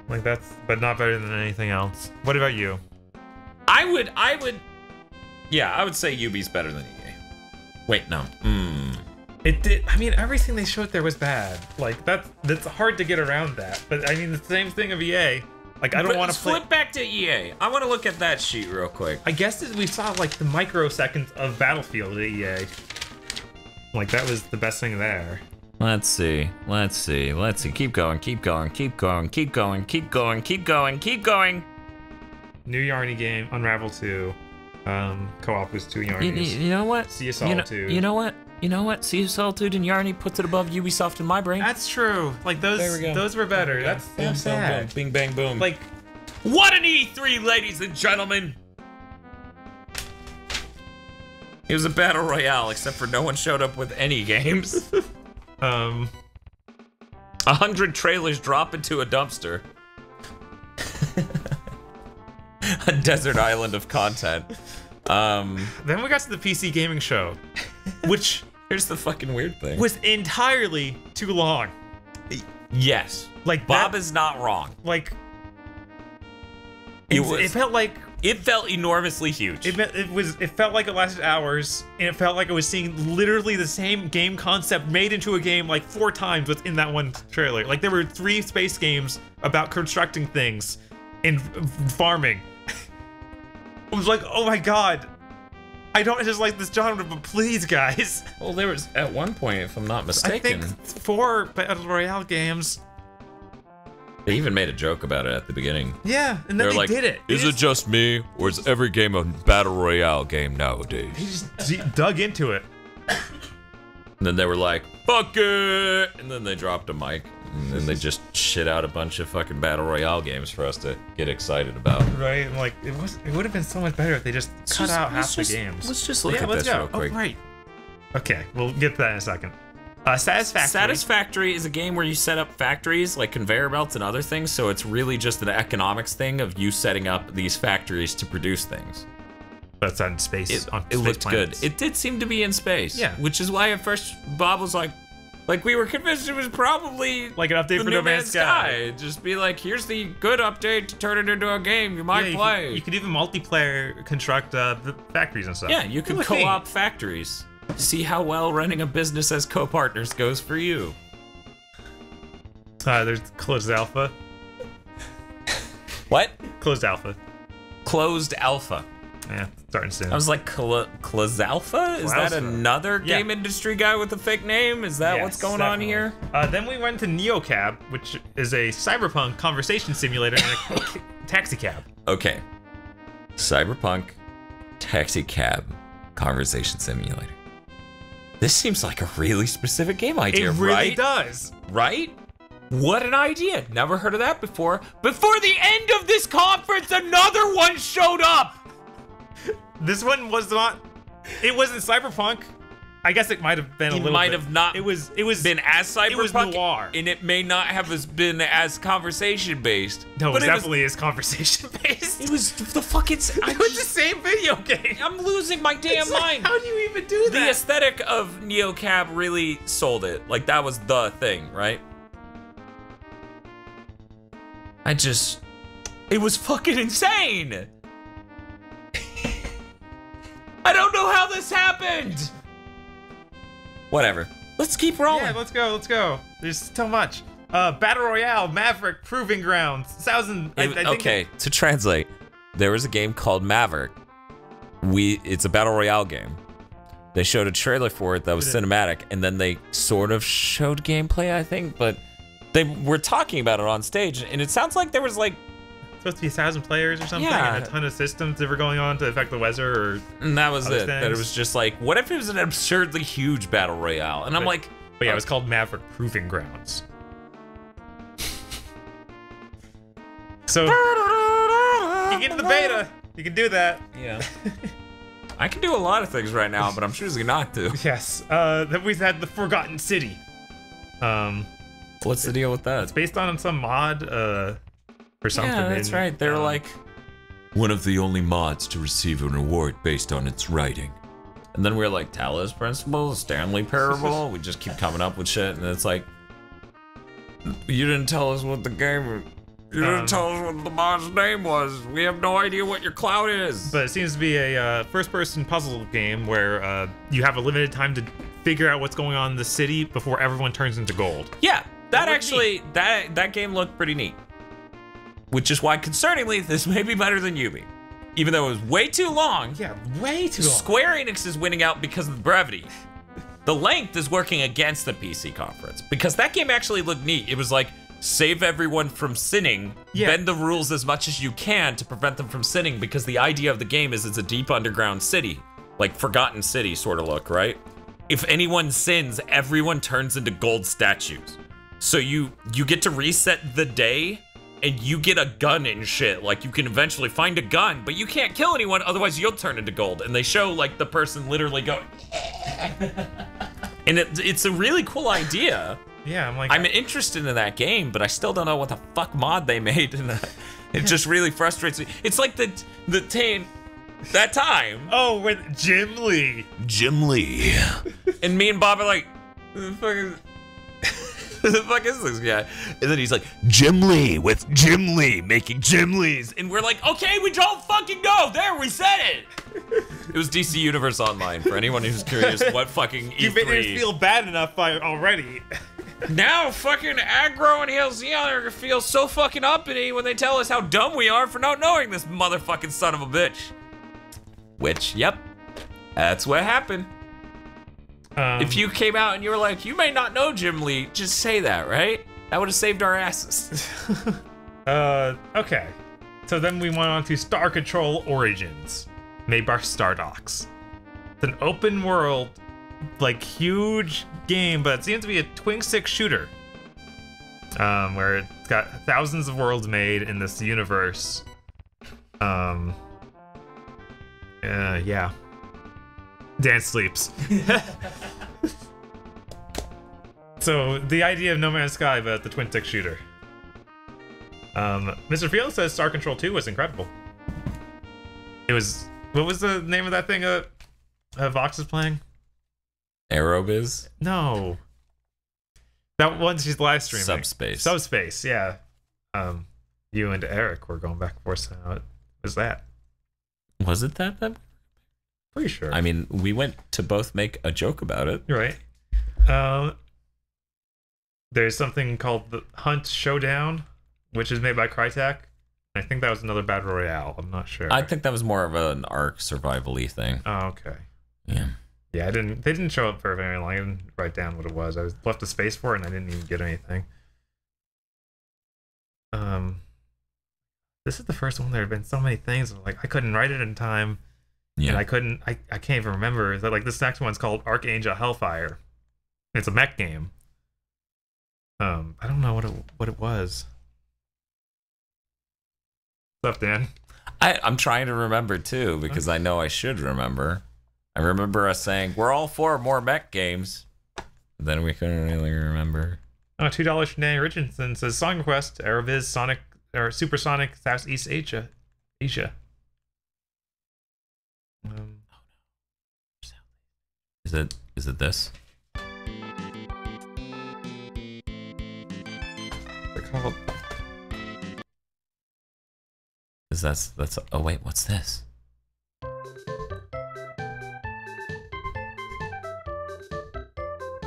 Like but not better than anything else. What about you? I would say Ubi's better than EA. Wait, no. It did. I mean, everything they showed there was bad. Like that's hard to get around that. But I mean, the same thing of EA. Like I don't want to flip back to EA. I want to look at that sheet real quick. I guess we saw like the microseconds of Battlefield at EA. Like that was the best thing there. Let's see. Keep going. New Yarny game, Unravel 2. Co-op was 2 Yarnies. You know what? Sea of Solitude. You know what? You know what? Sea of Solitude and Yarny puts it above Ubisoft in my brain. That's true. Like those were better. That's boom, sad. boom, boom, bing, bang, boom. Like, what an E3, ladies and gentlemen! It was a battle royale, except for no one showed up with any games. 100 trailers drop into a dumpster. A desert island of content. then we got to the PC gaming show, which here's the fucking weird thing. was entirely too long. Yes. Like Bob is not wrong. Like It felt like it felt enormously huge. It felt like it lasted hours, and it felt like I was seeing literally the same game concept made into a game like 4 times within that one trailer. Like there were 3 space games about constructing things and farming. I was like, oh my god, I don't just like this genre, but please, guys. Well, there was at one point, if I'm not mistaken, I think 4 battle royale games. They even made a joke about it at the beginning. Yeah, and then they like, did it. Is it just me, or is every game a battle royale game nowadays? He just dug into it. And then they were like, fuck it! And then they dropped a mic, and then they just shit out a bunch of fucking battle royale games for us to get excited about. Right, and like, it would have been so much better if they just cut out half the games. Let's just look at this real quick. Oh, right. Okay, we'll get to that in a second. Satisfactory. Satisfactory is a game where you set up factories like conveyor belts and other things, so it's really just an economics thing of you setting up these factories to produce things. That's on space. It looked good. It did seem to be in space. Yeah. Which is why at first Bob was like we were convinced it was probably like an update for No Man's Sky. Just be like, here's the good update to turn it into a game you might play. You could even multiplayer construct the factories and stuff. Yeah, you could co-op factories. See how well running a business as co-partners goes for you. There's closed alpha. What? Closed alpha. Closed alpha. Yeah, starting soon. I was like, closed alpha? Is that another game industry guy with a fake name? Is that what's going on here? Then we went to NeoCab, which is a cyberpunk conversation simulator and a taxi cab. Okay. Cyberpunk taxi cab conversation simulator. This seems like a really specific game idea, right? It really does. Right? What an idea. Never heard of that before. Before the end of this conference, another one showed up. This one was not. It wasn't cyberpunk. I guess it might have been a little bit. It might have not. It was been as cyberpunk. It was noir, and it may not have been as conversation based. No, but it definitely is conversation based. It was the fucking. It was the same video game. I'm losing my damn mind. How do you even do that? The aesthetic of NeoCab really sold it. Like that was the thing, right? It was fucking insane. I don't know how this happened. Whatever. Let's keep rolling. Yeah, let's go. There's so much. Battle Royale, Maverick, Proving Grounds, 1,000. Okay, to translate, there was a game called Maverick. It's a Battle Royale game. They showed a trailer for it that was cinematic, and then they sort of showed gameplay, I think, but they were talking about it on stage, and it sounds like there was like supposed to be 1,000 players or something, and a ton of systems that were going on to affect the weather, and that was it. That it was just like, what if it was an absurdly huge battle royale? And I'm like, but yeah, it was called Maverick Proving Grounds. So you get in the beta, you can do that. Yeah. I can do a lot of things right now, but I'm choosing not to. Yes. Then we had the Forgotten City. What's the deal with that? It's based on some mod, or something. Yeah, that's right. They're like one of the only mods to receive an award based on its writing. And then we're like, Talos Principle, Stanley Parable. We just keep coming up with shit, and it's like, you didn't tell us what the game. You didn't tell us what the mod's name was. We have no idea what your cloud is. But it seems to be a first-person puzzle game where you have a limited time to figure out what's going on in the city before everyone turns into gold. Yeah, that actually, that game looked pretty neat. Which is why, concerningly, this may be better than Ubi. Even though it was way too long. Yeah, way too long. Square Enix is winning out because of the brevity. The length is working against the PC conference. Because that game actually looked neat. It was like save everyone from sinning, bend the rules as much as you can to prevent them from sinning, because the idea of the game is it's a deep underground city, like Forgotten City sort of look, right? If anyone sins, everyone turns into gold statues. So you get to reset the day, and you get a gun and shit. Like, you can eventually find a gun, but you can't kill anyone, otherwise you'll turn into gold. And they show, like, the person literally going... And it's a really cool idea. Yeah, I'm interested in that game, but I still don't know what the fuck mod they made. And it just really frustrates me. It's like that time. Oh, with Jim Lee. Jim Lee. And me and Bob are like, who the fuck is this guy? And then he's like, Jim Lee with Jim Lee making Jim Lees. And we're like, okay, we don't fucking know. There, we said it. It was DC Universe Online, for anyone who's curious what fucking E3. You made us feel bad enough already. Now fucking Aggro and LZ are gonna feel so fucking uppity when they tell us how dumb we are for not knowing this motherfucking son of a bitch. Which, yep, that's what happened. If you came out and you were like, you may not know Jim Lee, just say that, right? That would have saved our asses. Okay. So then we went on to Star Control Origins, made by Stardox. It's an open world, like, huge game, but it seems to be a twin stick shooter. Where it's got thousands of worlds made in this universe. Yeah. Dan sleeps. So, the idea of No Man's Sky, but the twin stick shooter. Mr. Field says Star Control 2 was incredible. It was... What was the name of that thing Vox is playing? Aerobiz? No. That one she's live streaming. Subspace. Subspace, yeah. You and Eric were going back and forth. So what was that? Was it that? Pretty sure. I mean, we went to both make a joke about it. Right. There's something called the Hunt Showdown, which is made by Crytek. I think that was another Battle Royale. I'm not sure. I think that was more of an Ark survival-y thing. Oh, okay. Yeah. Yeah, they didn't show up for very long. I didn't write down what it was. I left a space for it and I didn't even get anything. This is the first one. There have been so many things. Like, I couldn't write it in time. Yeah. And I can't even remember. Like, this next one's called Archangel Hellfire. It's a mech game. I don't know what it was. What's up, Dan? I'm trying to remember too, because I know I should remember. I remember us saying we're all for more mech games. Then we couldn't really remember. Oh, $2 from Danny Richardson says Song Request, Aeroviz, Sonic or Supersonic, Southeast Asia. Is it this? They're called. That's oh wait, what's this?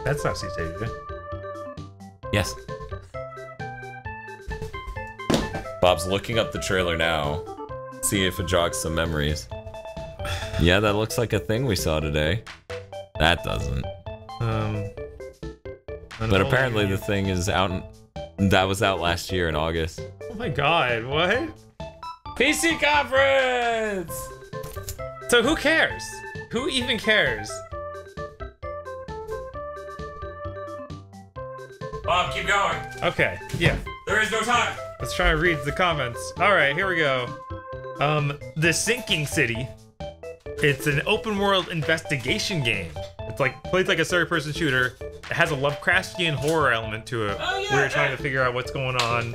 That's Southeast Asia. Yes. Bob's looking up the trailer now. See if it jogs some memories. Yeah, that looks like a thing we saw today. That doesn't. But apparently the thing is out. That was out last year in August. Oh my god, what? PC conference! So who cares? Who even cares? Bob, keep going. Okay, yeah. There is no time. Let's try and read the comments. Alright, here we go. The Sinking City. It's an open world investigation game. It's like plays like a third-person shooter. It has a Lovecraftian horror element to it. Oh, yeah, where you're trying to figure out what's going on,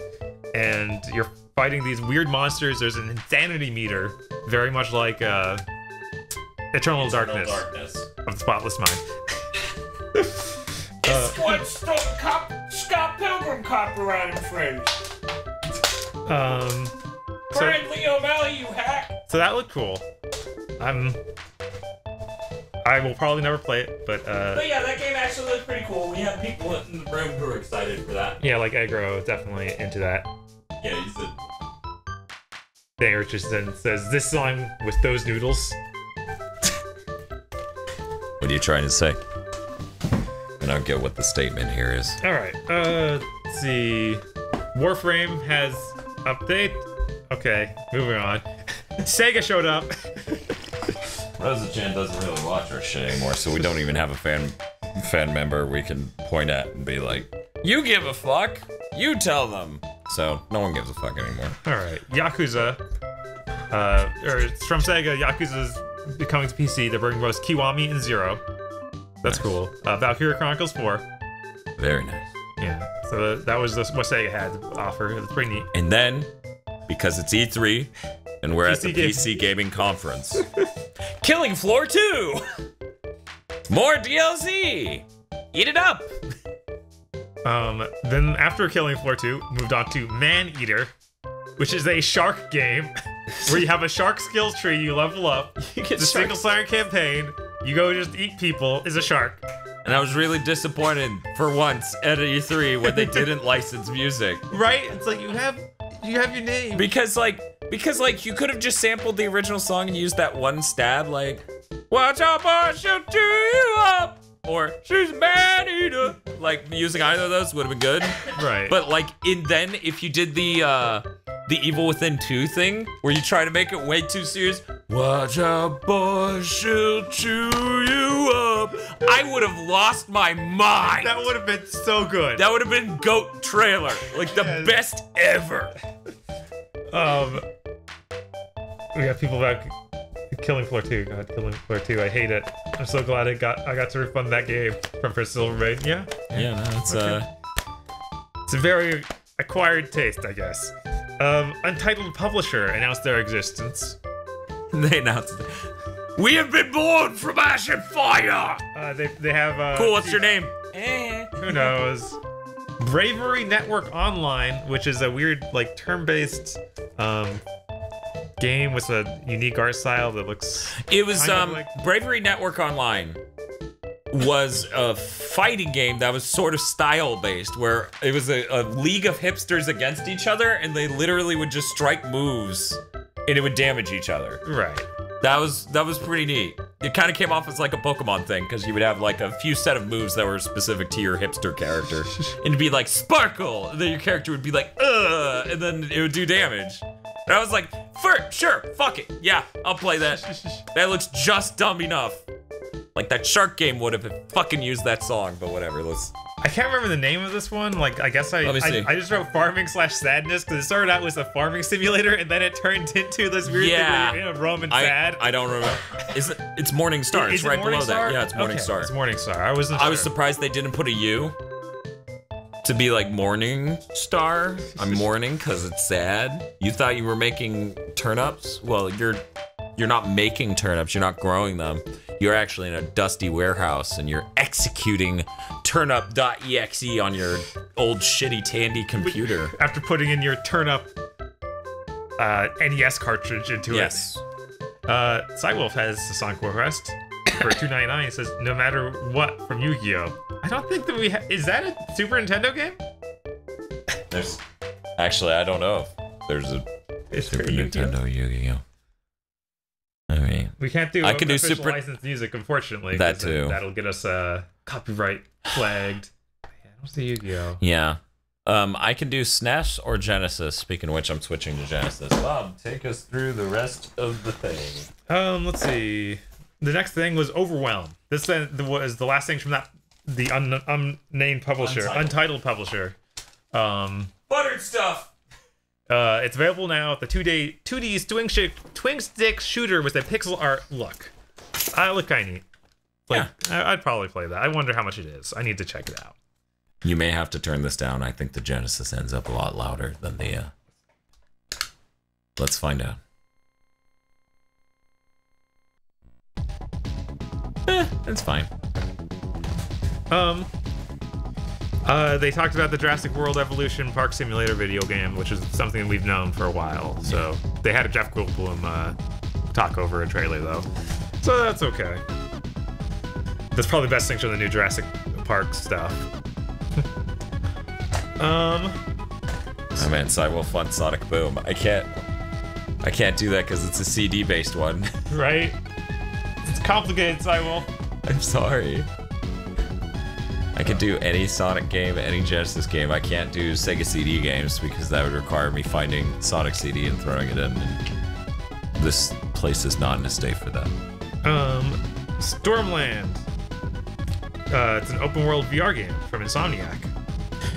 and you're fighting these weird monsters. There's an insanity meter, very much like Eternal Darkness of the Spotless Mind. It's what Scott Pilgrim copyright infringed. Brian Lee O'Malley, you hack. So that looked cool. I will probably never play it, but yeah, that game actually looked pretty cool. We had people in the room who were excited for that. Yeah, like Aggro, definitely into that. Yeah, he said. Dan Richardson says, this song with those noodles. What are you trying to say? I don't get what the statement here is. Alright, let's see. Warframe has update. Okay, moving on. Sega showed up. Rosa-chan doesn't really watch our shit anymore, so we don't even have a fan member we can point at and be like, you give a fuck, you tell them. So no one gives a fuck anymore. All right, Yakuza. It's from Sega. Yakuza's coming to PC. They're bringing both Kiwami and Zero. That's nice. Cool. Valkyria Chronicles 4. Very nice. Yeah. So that was what Sega had to offer. It's pretty neat. And then, because it's E3 and we're at the PC gaming conference, Killing Floor 2. More DLC. Eat it up. Then after Killing Floor 2, moved on to Man Eater, which is a shark game where you have a shark skills tree, you level up. You get the single-player campaign, you go just eat people, is a shark. And I was really disappointed for once at E3 when they didn't license music. Right? It's like you have your name. Because you could have just sampled the original song and used that one stab, like, watch out, boy, she'll chew you up. Or she's a man eater. Like, using either of those would have been good. Right. But like, then if you did the Evil Within 2 thing, where you try to make it way too serious, watch out, boy, she'll chew you up, I would have lost my mind. That would have been so good. That would have been GOAT trailer. Like, the best ever. We got people back. Killing Floor 2. God, Killing Floor 2. I hate it. I'm so glad I got to refund that game from First Silverblade. Yeah. Yeah, no, it's it's a very acquired taste, I guess. Untitled Publisher announced their existence. They announced it. We have been born from ash and fire. They have cool. What's your name? Who knows? Bravery Network Online, which is a weird, like, turn-based game with a unique art style that looks. It was like... Bravery Network Online was a fighting game that was sort of style-based, where it was a league of hipsters against each other, and they literally would just strike moves, and it would damage each other. Right. That was pretty neat. It kind of came off as like a Pokemon thing, because you would have like a few set of moves that were specific to your hipster character. And it'd be like, Sparkle! And then your character would be like, ugh! And then it would do damage. And I was like, sure, fuck it. Yeah, I'll play that. That looks just dumb enough. Like, that shark game would have fucking used that song, but whatever, I can't remember the name of this one. Like, I guess I just wrote farming/sadness, because it started out as a farming simulator, and then it turned into this weird thing where you're in a room and sad. I don't remember. It's Morning Star. It's right below that. Yeah, it's Morning Star. It's Morning Star. I was surprised they didn't put a U to be like Morning Star. I'm mourning because it's sad. You thought you were making turnips? Well, you're not making turnips. You're not growing them. You're actually in a dusty warehouse and you're executing turnip.exe on your old shitty Tandy computer. After putting in your turnip NES cartridge into it. Yes. Cywolf has a song request for $2.99. It says, no matter what, from Yu-Gi-Oh! I don't think that we is that a Super Nintendo game? Actually, I don't know if there's a Super Nintendo Yu-Gi-Oh! I mean, we can't do official licensed music, unfortunately. That too. That'll get us copyright flagged. Yeah, what's the Yu-Gi-Oh? Yeah. I can do SNES or Genesis. Speaking of which, I'm switching to Genesis. Bob, take us through the rest of the thing. Let's see. The next thing was Overwhelm. This was the last thing from the unnamed publisher, Untitled publisher. Buttered stuff. It's available now. The 2D twin stick shooter with a pixel art look. I look kind of neat. Like, yeah. I'd probably play that. I wonder how much it is. I need to check it out. You may have to turn this down. I think the Genesis ends up a lot louder than the. Let's find out. It's fine. They talked about the Jurassic World Evolution Park Simulator video game, which is something we've known for a while. So they had a Jeff Goldblum talk over a trailer, though. So that's okay. That's probably the best thing from the new Jurassic Park stuff. Oh man, Cywolf Fun Sonic Boom. I can't do that because it's a CD-based one. Right? It's complicated, Cywolf. I'm sorry. I could do any Sonic game, any Genesis game. I can't do Sega CD games because that would require me finding Sonic CD and throwing it in. And this place is not in a state for that. Stormland. It's an open world VR game from Insomniac.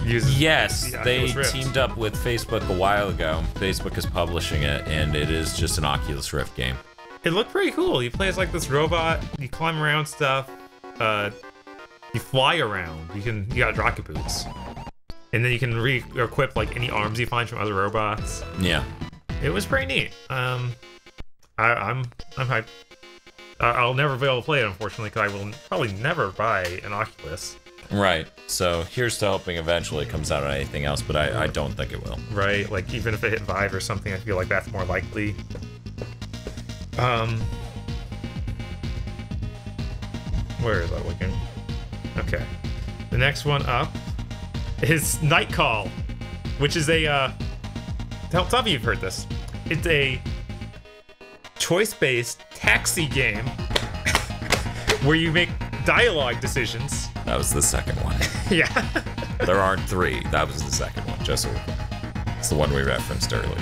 Yes, they teamed up with Facebook a while ago. Facebook is publishing it, and it is just an Oculus Rift game. It looked pretty cool. You play as like this robot. You climb around stuff. You fly around. You got rocket boots, and then you can re-equip like any arms you find from other robots. Yeah, it was pretty neat. I'm hyped. I'll never be able to play it, unfortunately, because I will probably never buy an Oculus. Right. So here's to hoping eventually it comes out on anything else, but I don't think it will. Right. Like even if it hit Vive or something, I feel like that's more likely. Where is that looking? Okay. The next one up is Night Call, which is a tell me you've heard this. It's a choice-based taxi game where you make dialogue decisions. That was the second one. Yeah. There aren't three. That was the second one. Just so it's the one we referenced earlier.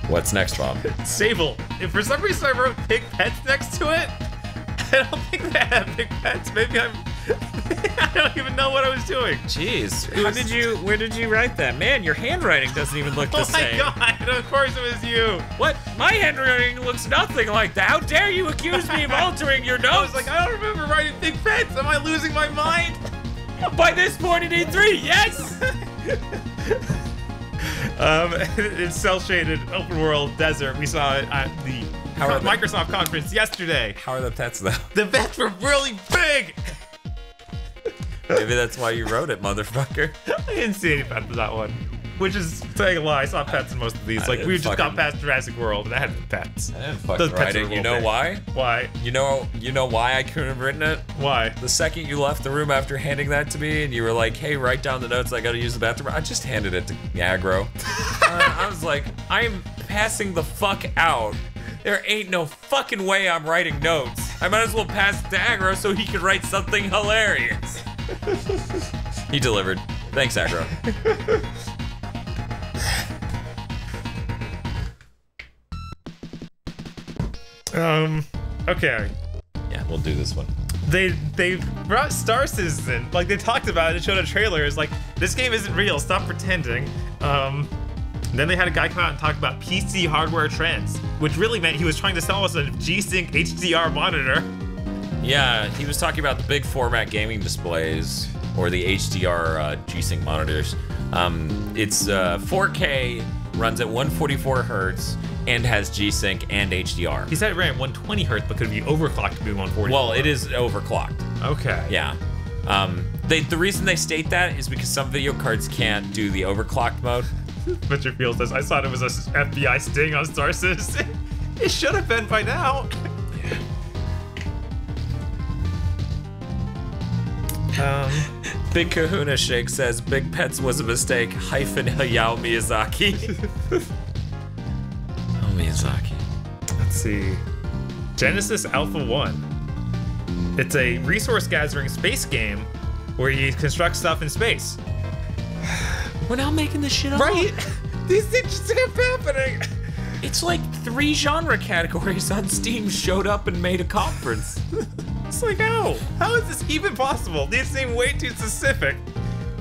What's next, Bob? Sable. If for some reason I wrote Pig Pets next to it, I don't think they had Pig Pets. Maybe I don't even know what I was doing. Jeez. Where did you write that? Man, your handwriting doesn't even look the same. Oh my god, of course it was you. What? My handwriting looks nothing like that. How dare you accuse me of altering your notes? I was like, I don't remember writing Pig Pets. Am I losing my mind? By this point in E3, yes! It's cel-shaded open world desert. We saw it at the Microsoft conference yesterday. How are the pets though? The pets were really big! Maybe that's why you wrote it, motherfucker. I didn't see any pets in that one. Which is saying a lie. I saw pets in most of these. Like we just got past Jurassic World and I had pets. I didn't fucking write it. You know why? Why? You know why I couldn't have written it? Why? The second you left the room after handing that to me and you were like, hey, write down the notes, I gotta use the bathroom. I just handed it to Aggro. I was like, I'm passing the fuck out. There ain't no fucking way I'm writing notes. I might as well pass it to Aggro so he can write something hilarious. He delivered. Thanks, Aggro. Okay. Yeah, we'll do this one. They brought Star Citizen. Like they talked about it, showed a trailer. It's like, this game isn't real, stop pretending. Then they had a guy come out and talk about PC hardware trends, which really meant he was trying to sell us a G-Sync HDR monitor. Yeah, he was talking about the big format gaming displays, or the HDR G-Sync monitors. It's 4K, runs at 144 hertz, and has G-Sync and HDR. He said it ran at 120 hertz, but could it be overclocked to be 140? Well, it is overclocked. Okay. Yeah. The reason they state that is because some video cards can't do the overclocked mode. Mr. Field says, I thought it was a FBI sting on Star Citizen. It should have been by now. Big Kahuna Shake says Big Pets was a mistake, hyphen Hayao Miyazaki. Oh, Miyazaki. Let's see. Genesis Alpha 1. It's a resource gathering space game where you construct stuff in space. We're not making this shit up. Right? These things just keep happening. It's like 3 genre categories on Steam showed up and made a conference. It's like, how is this even possible? These seem way too specific.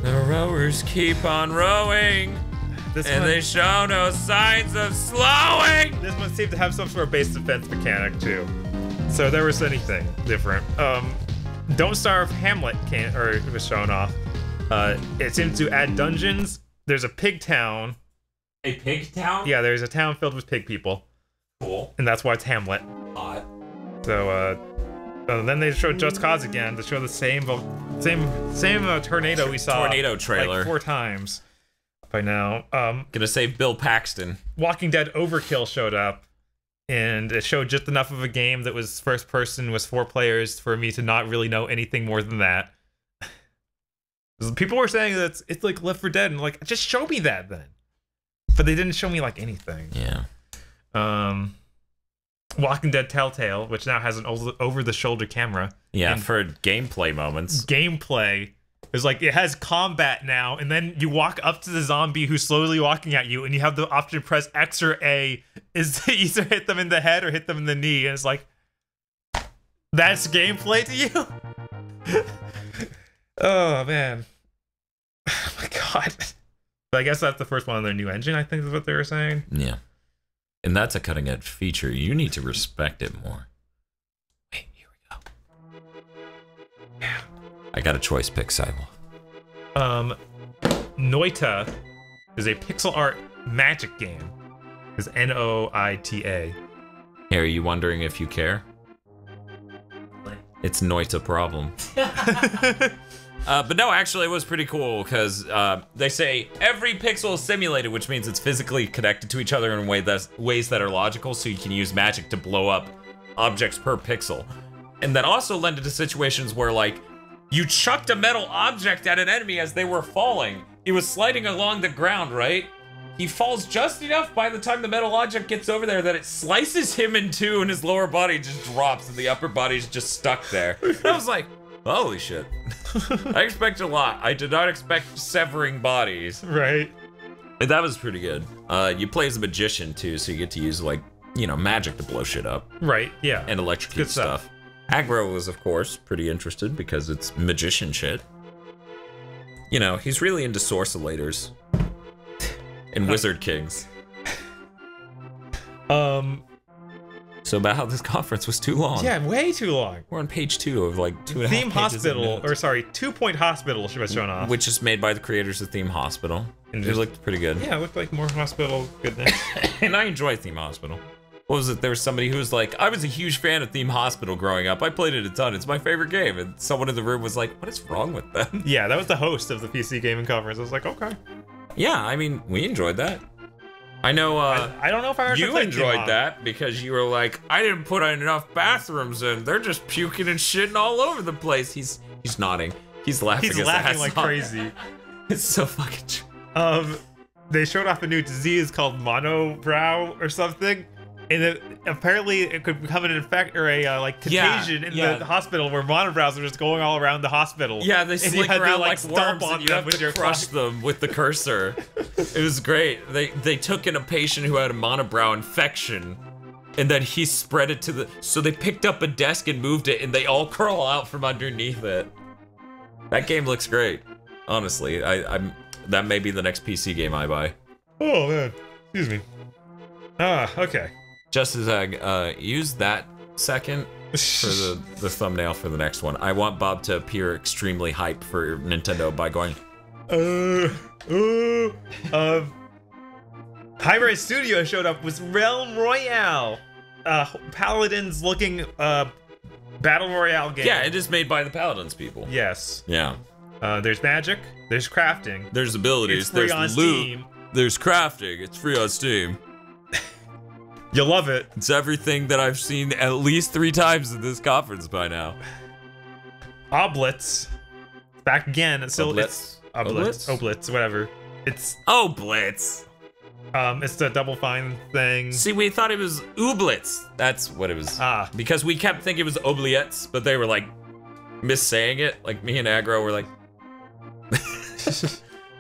The rowers keep on rowing, they show no signs of slowing. This one seemed to have some sort of base defense mechanic too. So there was anything different. Don't Starve Hamlet was shown off. It seems to add dungeons. There's a pig town. A pig town? Yeah, there's a town filled with pig people. Cool. And that's why it's Hamlet. Odd. So, then they showed Just Cause again to show the same tornado we saw. Tornado trailer. Like 4 times by now. Gonna say Bill Paxton. Walking Dead Overkill showed up. And it showed just enough of a game that was first person, was 4 players, for me to not really know anything more than that. People were saying that it's like Left 4 Dead, and like, just show me that then. But they didn't show me like anything. Yeah. Walking Dead Telltale, which now has an over-the-shoulder camera. Yeah, and for gameplay moments. Gameplay is like, it has combat now, and then you walk up to the zombie who's slowly walking at you, and you have the option to press X or A, is to either hit them in the head or hit them in the knee, and it's like, that's gameplay to you? Oh, man. Oh, my God. But I guess that's the first one on their new engine, I think is what they were saying. Yeah. And that's a cutting edge feature. You need to respect it more. Wait, here we go. Yeah. I got a choice pick, Cybel. Noita is a pixel art magic game. It's Noita. Hey, are you wondering if you care? It's Noita problem. But no, actually, it was pretty cool because they say every pixel is simulated, which means it's physically connected to each other in ways that are logical, so you can use magic to blow up objects per pixel. And that also led to situations where, like, you chucked a metal object at an enemy as they were falling. He was sliding along the ground, right? He falls just enough by the time the metal object gets over there that it slices him in two and his lower body just drops and the upper body's just stuck there. I was like, holy shit. I expected a lot. I did not expect severing bodies. Right. And that was pretty good. You play as a magician too, so you get to use, like, you know, magic to blow shit up. Right, yeah. And electrocute stuff. Aggro was, of course, pretty interested because it's magician shit. You know, he's really into sorcellators. And Wizard Kings. So about how this conference was too long. Yeah, way too long. We're on page 2 of like 2.5 Theme pages Hospital, or sorry, 2 Point Hospital should have shown off. Which is made by the creators of Theme Hospital. And it looked pretty good. Yeah, it looked like more hospital goodness. And I enjoy Theme Hospital. What was it? There was somebody who was like, I was a huge fan of Theme Hospital growing up. I played it a ton. It's my favorite game. And someone in the room was like, what is wrong with them? Yeah, that was the host of the PC Gaming Conference. I was like, okay. Yeah, I mean, we enjoyed that. I know, I don't know if I ever you enjoyed that because you were like, I didn't put enough bathrooms in. They're just puking and shitting all over the place. He's nodding. He's laughing. He's laughing like crazy. It's so fucking true. They showed off a new disease called monobrow or something. And apparently it could become an infect or a like contagion in the hospital where monobrows are just going all around the hospital. Yeah, they slink around like worms on and you have to crush them with the cursor. It was great. They took in a patient who had a monobrow infection and then he spread it to the... So they picked up a desk and moved it and they all crawl out from underneath it. That game looks great. Honestly, that may be the next PC game I buy. Oh man, excuse me. Okay. Just as I use that second for the thumbnail for the next one. I want Bob to appear extremely hyped for Nintendo by going, Hybrid Studio showed up with Realm Royale, Paladins looking battle royale game. Yeah, it is made by the Paladins people. Yes. Yeah. There's magic. There's crafting. There's abilities. It's free there's on loot. Steam. There's crafting. It's free on Steam. You'll love it. It's everything that I've seen at least 3 times in this conference by now. Oblitz. Back again. It's still Oblitz? Oblitz, whatever. It's Oblitz. It's the Double Fine thing. See, we thought it was Ooblitz. That's what it was. Because we kept thinking it was Oblietz, but they were like missaying it. Like me and Aggro were like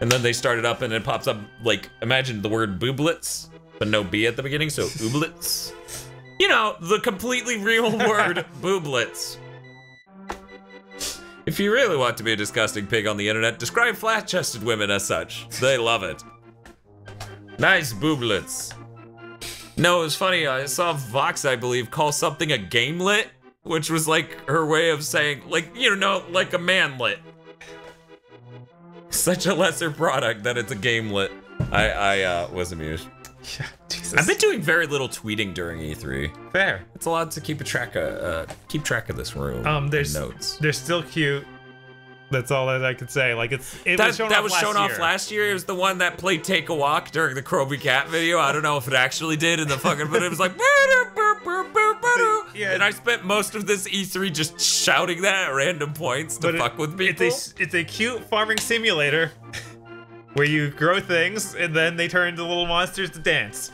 and then they started up and it pops up like, imagine the word booblets, but no B at the beginning, so Ooblitz. You know, the completely real word booblets. If you really want to be a disgusting pig on the internet, describe flat-chested women as such. They love it. Nice booblets. No, it was funny, I saw Vox, I believe, call something a gamelet, which was like her way of saying, like, you know, like a manlet. Such a lesser product that it's a gamelet. I was amused. Yeah, Jesus. I've been doing very little tweeting during E3. Fair. It's a lot to keep track of this room. There's notes. They're still cute. That's all that I could say. Like it was shown off last year. It was the one that played "Take a Walk" during the Chromie Cat video. I don't know if it actually did in the fucking, but it was like. Yeah. And I spent most of this E3 just shouting that at random points to fuck with people. It's a cute farming simulator where you grow things and then they turn into little monsters to dance.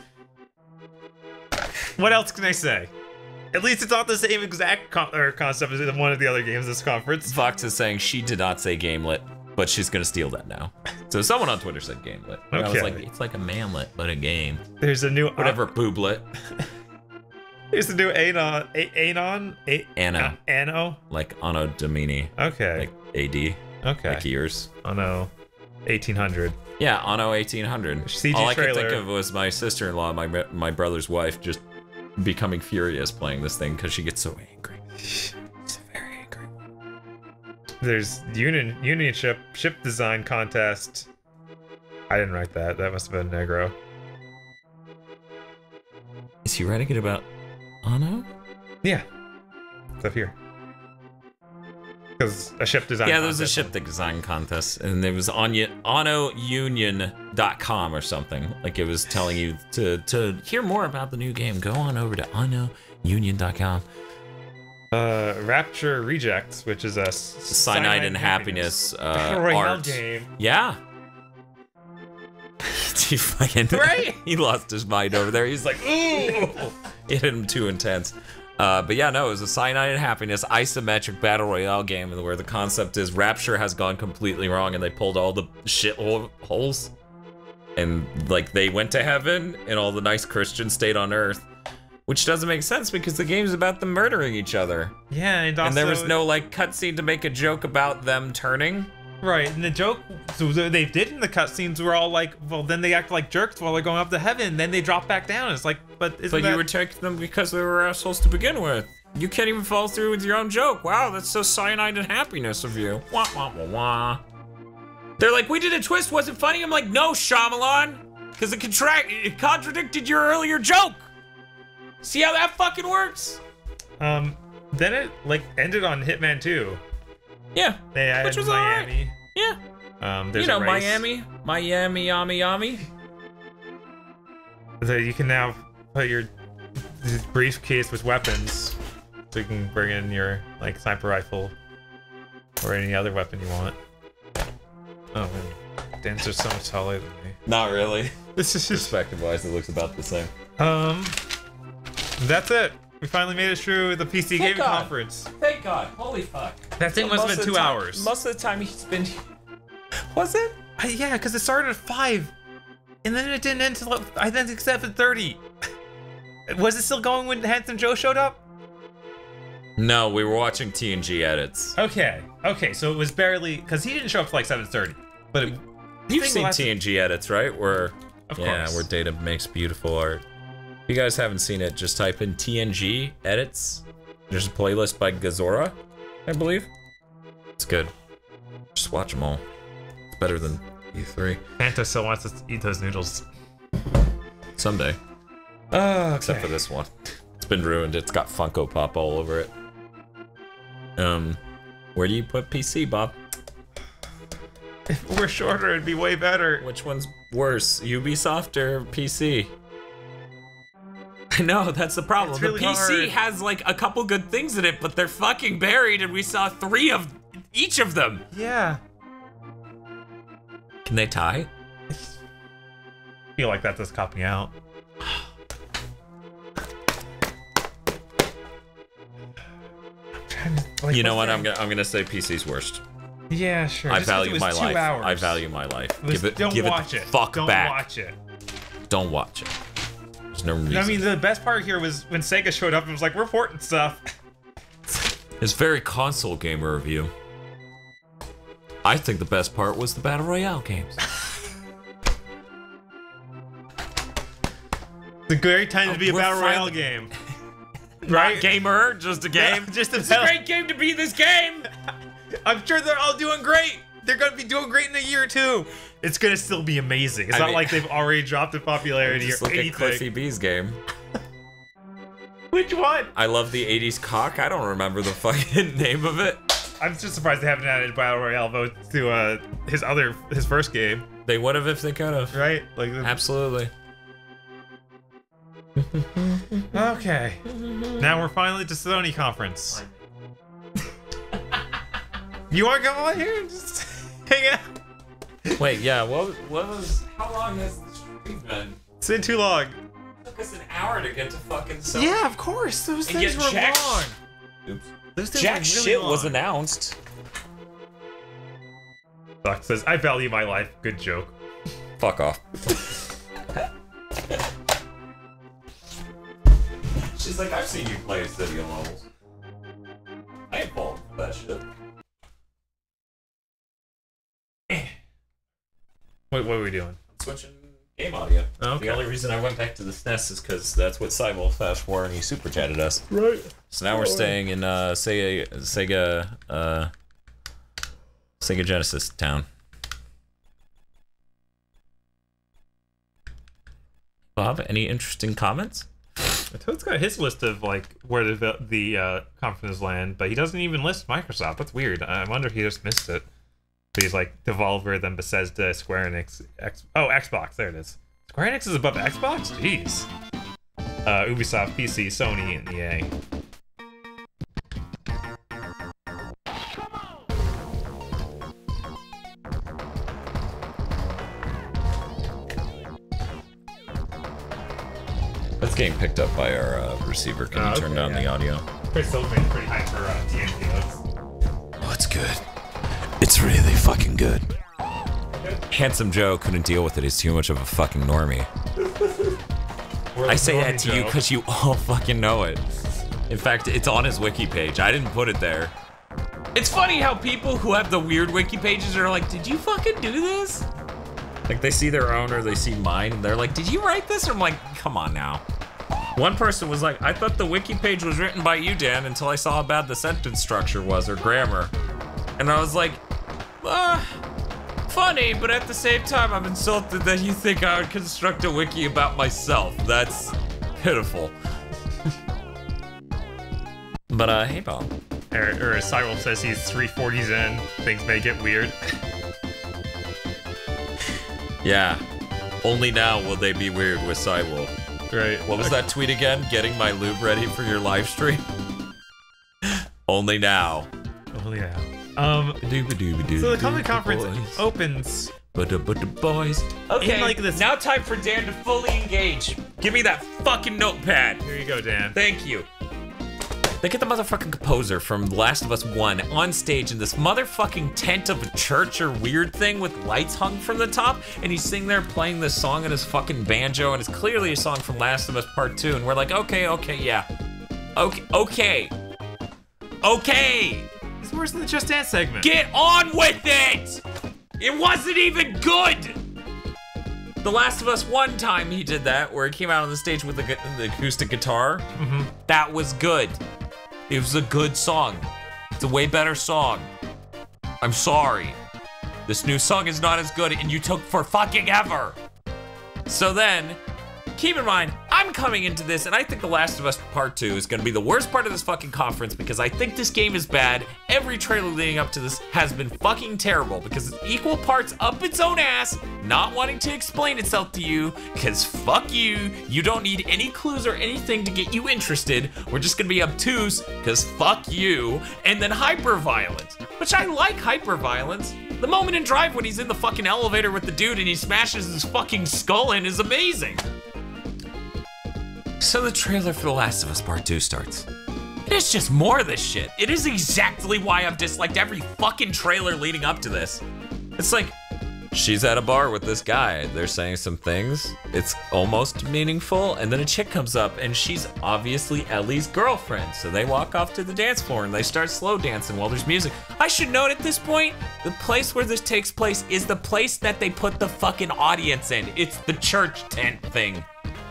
What else can I say? At least it's not the same exact concept as one of the other games this conference. Fox is saying she did not say gamelit, but she's gonna steal that now. So someone on Twitter said gamelit. Okay. I was like, it's like a manlet, but a game. There's a new whatever booblet. There's a new Anno. Anno. Like Anno Domini. Okay. Like AD. Okay. Like years. Anno 1800. Yeah, Anno 1800. CG All I trailer. could think of was my sister-in-law, my brother's wife, just becoming furious playing this thing because she gets so angry. She's very angry. There's Union ship design contest. I didn't write that. That must have been Negro. Is he writing it about Anno? Yeah. It's up here. Because a ship design contest. Yeah, there was a ship design contest, and it was on AnnoUnion.com or something. Like it was telling you to hear more about the new game, go on over to AnnoUnion.com. Rapture Rejects, which is a Cyanide and Happiness Battle Royale art game. Yeah. He fucking right? He lost his mind over there. He's like, ooh, it hit him too intense. But yeah, no, it was a Cyanide and Happiness isometric battle royale game where the concept is Rapture has gone completely wrong and they pulled all the shit holes, and like they went to heaven and all the nice Christians stayed on Earth, which doesn't make sense because the game's about them murdering each other. Yeah, and also, and there was no like cutscene to make a joke about them turning. Right, and the joke so they did in the cutscenes were all like, well, then they act like jerks while they're going up to heaven, then they drop back down. It's like, but you were taking them because they were assholes to begin with. You can't even follow through with your own joke. Wow, that's so Cyanide and Happiness of you. Wah wah wah wah. They're like, we did a twist, was it funny? I'm like, no, Shyamalan, because it contradicted your earlier joke. See how that fucking works? Then it like ended on Hitman 2. Yeah, which was Miami. Right. Yeah. There's you know, a race. Miami, yummy. So you can now put your briefcase with weapons, so you can bring in your like sniper rifle or any other weapon you want. Oh man, Dan's just so much taller than me. Not really. This is just perspective-wise, it looks about the same. That's it. We finally made it through the PC gaming conference. Thank God. Holy fuck. That thing must have been 2 hours. Most of the time he's been... Was it? Yeah, because it started at 5. And then it didn't end until, I think, 7:30. Was it still going when Handsome Joe showed up? No, we were watching TNG edits. Okay, so it was barely... Because he didn't show up till like 7:30. But you've seen TNG edits, right? Where Data makes beautiful art. If you guys haven't seen it, just type in TNG edits. There's a playlist by Gazora, I believe. It's good. Just watch them all. It's better than E3. Fanta still wants to eat those noodles. Someday. Okay. Except for this one. It's been ruined. It's got Funko Pop all over it. Where do you put PC, Bob? If we're shorter, it'd be way better. Which one's worse, Ubisoft or PC? I know, that's the problem. It's really the PC hard. has like a couple good things in it, but they're fucking buried, and we saw 3 of each of them. Yeah. Can they tie? I feel like that's us copping out. You know what? I'm gonna say PC's worst. Yeah, sure. I value my life. I value my life. Don't watch it. Fuck Don't back. watch it. Don't watch it. There's no reason. I mean, the best part here was when Sega showed up and was like, we're porting stuff. It's very console gamer review. I think the best part was the Battle Royale games. It's a great time to be a Battle Royale game. Right? Not gamer, just a game. It's a great game to be this game. I'm sure they're all doing great. They're gonna be doing great in a year or 2. It's gonna still be amazing. It's not like they've already dropped in popularity or anything. Look at Cliffy B's game. Which one? I love the 80s cock. I don't remember the fucking name of it. I'm just surprised they haven't added Battle Royale votes to his first game. They would have if they could have. Right? Like absolutely. Okay. Now we're finally to Sony conference. You want to come on here and just hang out? Wait, yeah. What was? How long has the stream been? It's been too long. Took us an hour to get to fucking Sony. Yeah, of course. Those And things yet were Jack long. Oops. Those things Jack were really shit long. was announced. Doc says, I value my life. Good joke. Fuck off. She's like, I've seen you play City of levels. I ain't falling for that shit. What are we doing? Switching game audio. Okay. The only reason I went back to the SNES is because that's what Cybo fast forward and he super chatted us. Right. So now we're staying in Sega Genesis town. Bob, any interesting comments? Toad's got his list of like where the conferences land, but he doesn't even list Microsoft. That's weird. I wonder if he just missed it. But he's like Devolver, then Bethesda, Square Enix, Xbox. There it is. Square Enix is above Xbox? Jeez. Ubisoft, PC, Sony, and EA. That's getting picked up by our receiver. Can you turn down the audio? Chris Silverman's pretty high for TNT. Oh, it's good. It's really fucking good. Handsome Joe couldn't deal with it. He's too much of a fucking normie. I say that to you because you all fucking know it. In fact, it's on his wiki page. I didn't put it there. It's funny how people who have the weird wiki pages are like, did you fucking do this? Like, they see their own or they see mine, and they're like, did you write this? Or I'm like, come on now. One person was like, I thought the wiki page was written by you, Dan, until I saw how bad the sentence structure was, or grammar. And I was like, funny, but at the same time, I'm insulted that you think I would construct a wiki about myself. That's pitiful. But, hey, Bob. Or as Cyril says, he's 340s in. Things may get weird. Yeah. Only now will they be weird with Cywolf. Right. What was that tweet again? Getting my lube ready for your live stream? Only now. Oh, yeah. So the Comic Conference opens. Boys. Okay, in like this. now time for Dan to fully engage. Give me that fucking notepad. Here you go, Dan. Thank you. They get the motherfucking composer from The Last of Us 1 on stage in this motherfucking tent of a church or weird thing with lights hung from the top, and he's sitting there playing this song on his fucking banjo, and it's clearly a song from Last of Us Part 2, and we're like, okay, yeah. Okay. It's worse than the Just Dance segment. Get on with it! It wasn't even good! The Last of Us 1 time he did that, where he came out on the stage with the acoustic guitar, that was good. It was a good song. It's a way better song. I'm sorry. This new song is not as good, and you took for fucking ever. So then, keep in mind, I'm coming into this, and I think The Last of Us Part 2 is gonna be the worst part of this fucking conference because I think this game is bad. Every trailer leading up to this has been fucking terrible because it's equal parts up its own ass, not wanting to explain itself to you, because fuck you. You don't need any clues or anything to get you interested. We're just gonna be obtuse, because fuck you. And then hyper-violence, which I like hyper-violence. The moment in Drive when he's in the fucking elevator with the dude and he smashes his fucking skull in is amazing. So the trailer for The Last of Us Part 2 starts. It is just more of this shit. It is exactly why I've disliked every fucking trailer leading up to this. It's like, she's at a bar with this guy. They're saying some things. It's almost meaningful. And then a chick comes up and she's obviously Ellie's girlfriend. So they walk off to the dance floor and they start slow dancing while there's music. I should note at this point, the place where this takes place is the place that they put the fucking audience in. It's the church tent thing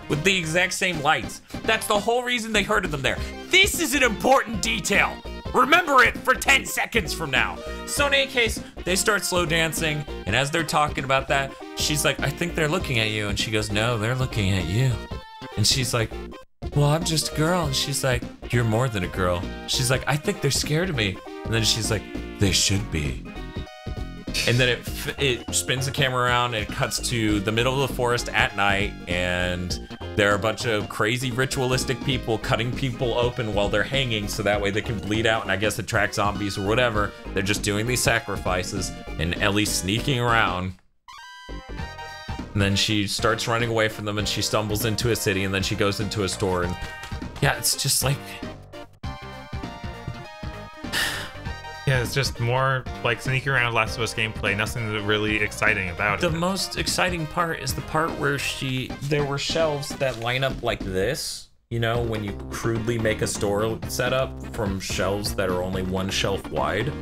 with the exact same lights. That's the whole reason they herded them there. This is an important detail. Remember it for 10 seconds from now. So in any case, they start slow dancing, and as they're talking about that, she's like, I think they're looking at you. And she goes, no, they're looking at you. And she's like, well, I'm just a girl. And she's like, you're more than a girl. She's like, I think they're scared of me. And then she's like, they should be. And then it spins the camera around and it cuts to the middle of the forest at night, and there are a bunch of crazy ritualistic people cutting people open while they're hanging so that way they can bleed out and I guess attract zombies or whatever. They're just doing these sacrifices, and Ellie's sneaking around. And then she starts running away from them, and she stumbles into a city, and then she goes into a store, and yeah, it's just like... Yeah, it's just more like sneaking around Last of Us gameplay, nothing really exciting about it. The most exciting part is the part where there were shelves that line up like this. You know, when you crudely make a store setup from shelves that are only one shelf wide,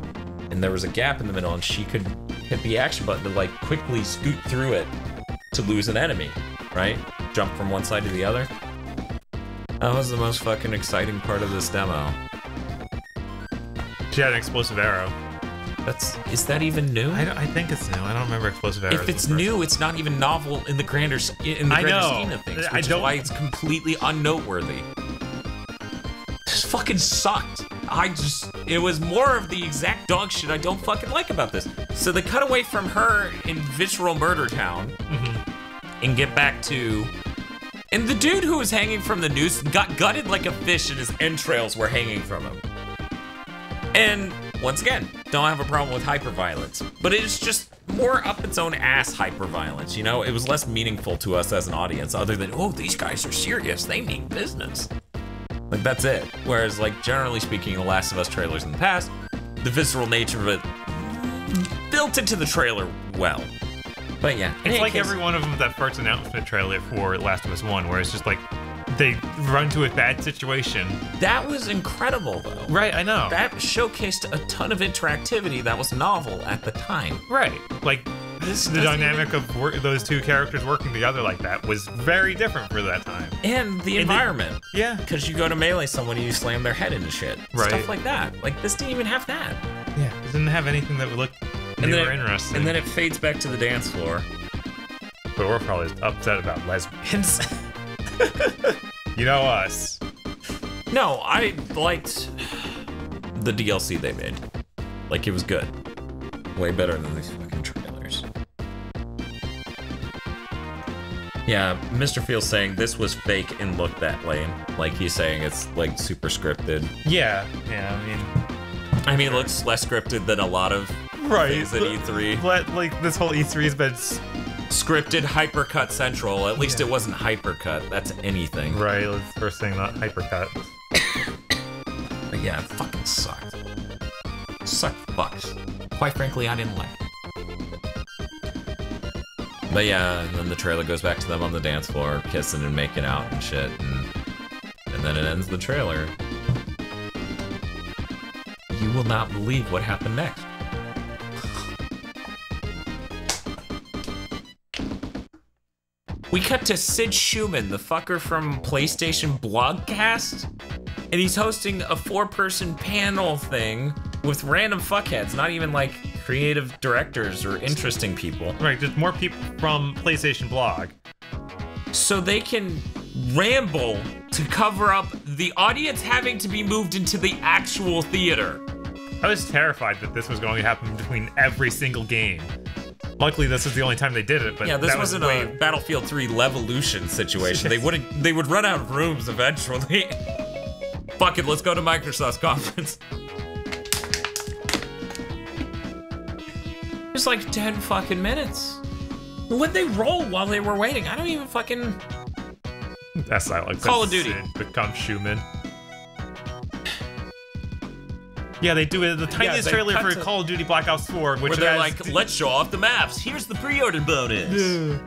and there was a gap in the middle, and she could hit the action button to like quickly scoot through it to lose an enemy, right? Jump from one side to the other. That was the most fucking exciting part of this demo. She had an explosive arrow. Is that even new? I think it's new. I don't remember explosive arrows. If it's new, it's not even novel in the grander scheme of things, which is why it's completely unnoteworthy. This fucking sucked. It was more of the exact dog shit I don't fucking like about this. So they cut away from her in Visceral Murder Town and get back to... And the dude who was hanging from the noose got gutted like a fish and his entrails were hanging from him. And once again, don't have a problem with hyperviolence, but it's just more up its own ass hyperviolence, you know? It was less meaningful to us as an audience, other than, oh, these guys are serious, they mean business. Like, that's it. Whereas, like, generally speaking, the Last of Us trailers in the past, the visceral nature of it built into the trailer well. But yeah. It's like every one of them, that first announcement trailer for Last of Us 1, where it's just like, they run to a bad situation. That was incredible, though. Right, I know. That showcased a ton of interactivity that was novel at the time. Right. Like, the dynamic of those two characters working together like that was very different for that time. And the environment. Yeah. Because you go to melee someone and you slam their head into shit. Right. Stuff like that. Like, this didn't even have that. Yeah, it didn't have anything that would look new or interesting. And then it fades back to the dance floor. But we're probably upset about lesbians. You know us. No, I liked the DLC they made. Like, it was good. Way better than these fucking trailers. Yeah, Mr. Fields saying this was fake and looked that lame. Like, he's saying it's, like, super scripted. Yeah, I mean, it looks less scripted than a lot of things at E3. Like, this whole E3 has been... Scripted hypercut central. At least it wasn't hypercut. That's anything. Right, that's the first thing, not hypercut. But yeah, it fucking sucked. Sucked fucks. Quite frankly, I didn't like it. But yeah, and then the trailer goes back to them on the dance floor, kissing and making out and shit, and then it ends the trailer. You will not believe what happened next. We cut to Sid Schumann, the fucker from PlayStation Blogcast, and he's hosting a 4-person panel thing with random fuckheads, not even like creative directors or interesting people. Right, just more people from PlayStation Blog. So they can ramble to cover up the audience having to be moved into the actual theater. I was terrified that this was going to happen between every single game. Luckily, this is the only time they did it, but yeah, this wasn't a Battlefield 3 Levolution situation. They would run out of rooms eventually. Fuck it, let's go to Microsoft's conference. It's like 10 fucking minutes. What'd they roll while they were waiting? I don't even fucking... That's not like Call of Duty. Become Schumann. Yeah, they do it. The tiniest trailer for Call of Duty Black Ops 4, which where they're like, let's show off the maps. Here's the pre-order bonus.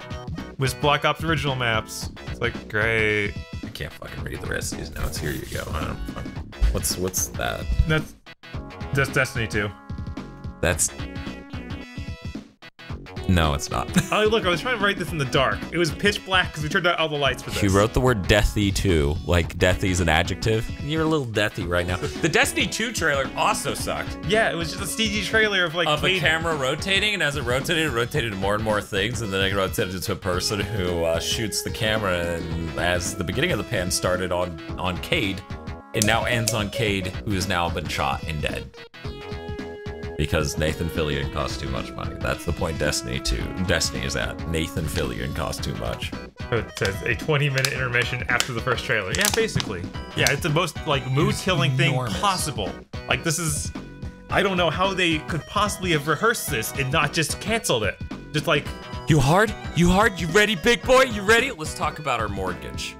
Was Black Ops original maps. It's like, great. I can't fucking read the rest of these notes. Here you go. I don't what's that? That's Destiny 2. That's... No, it's not. Oh, look, I was trying to write this in the dark. It was pitch black because we turned out all the lights for this. She wrote the word deathy too. Like, deathy's an adjective. You're a little deathy right now. The Destiny 2 trailer also sucked. Yeah, it was just a CG trailer of like... Of a camera rotating, and as it rotated to more and more things, and then it rotated to a person who shoots the camera, and as the beginning of the pan started on Cade, it now ends on Cade, who has now been shot and dead. Because Nathan Fillion costs too much money. That's the point Destiny is at. Nathan Fillion costs too much. It says a 20-minute intermission after the first trailer. Yeah, basically. Yeah, it's the most like mood-killing thing possible. Like, this is... I don't know how they could possibly have rehearsed this and not just canceled it. Just like, You hard? You hard? You ready, big boy? You ready? Let's talk about our mortgage.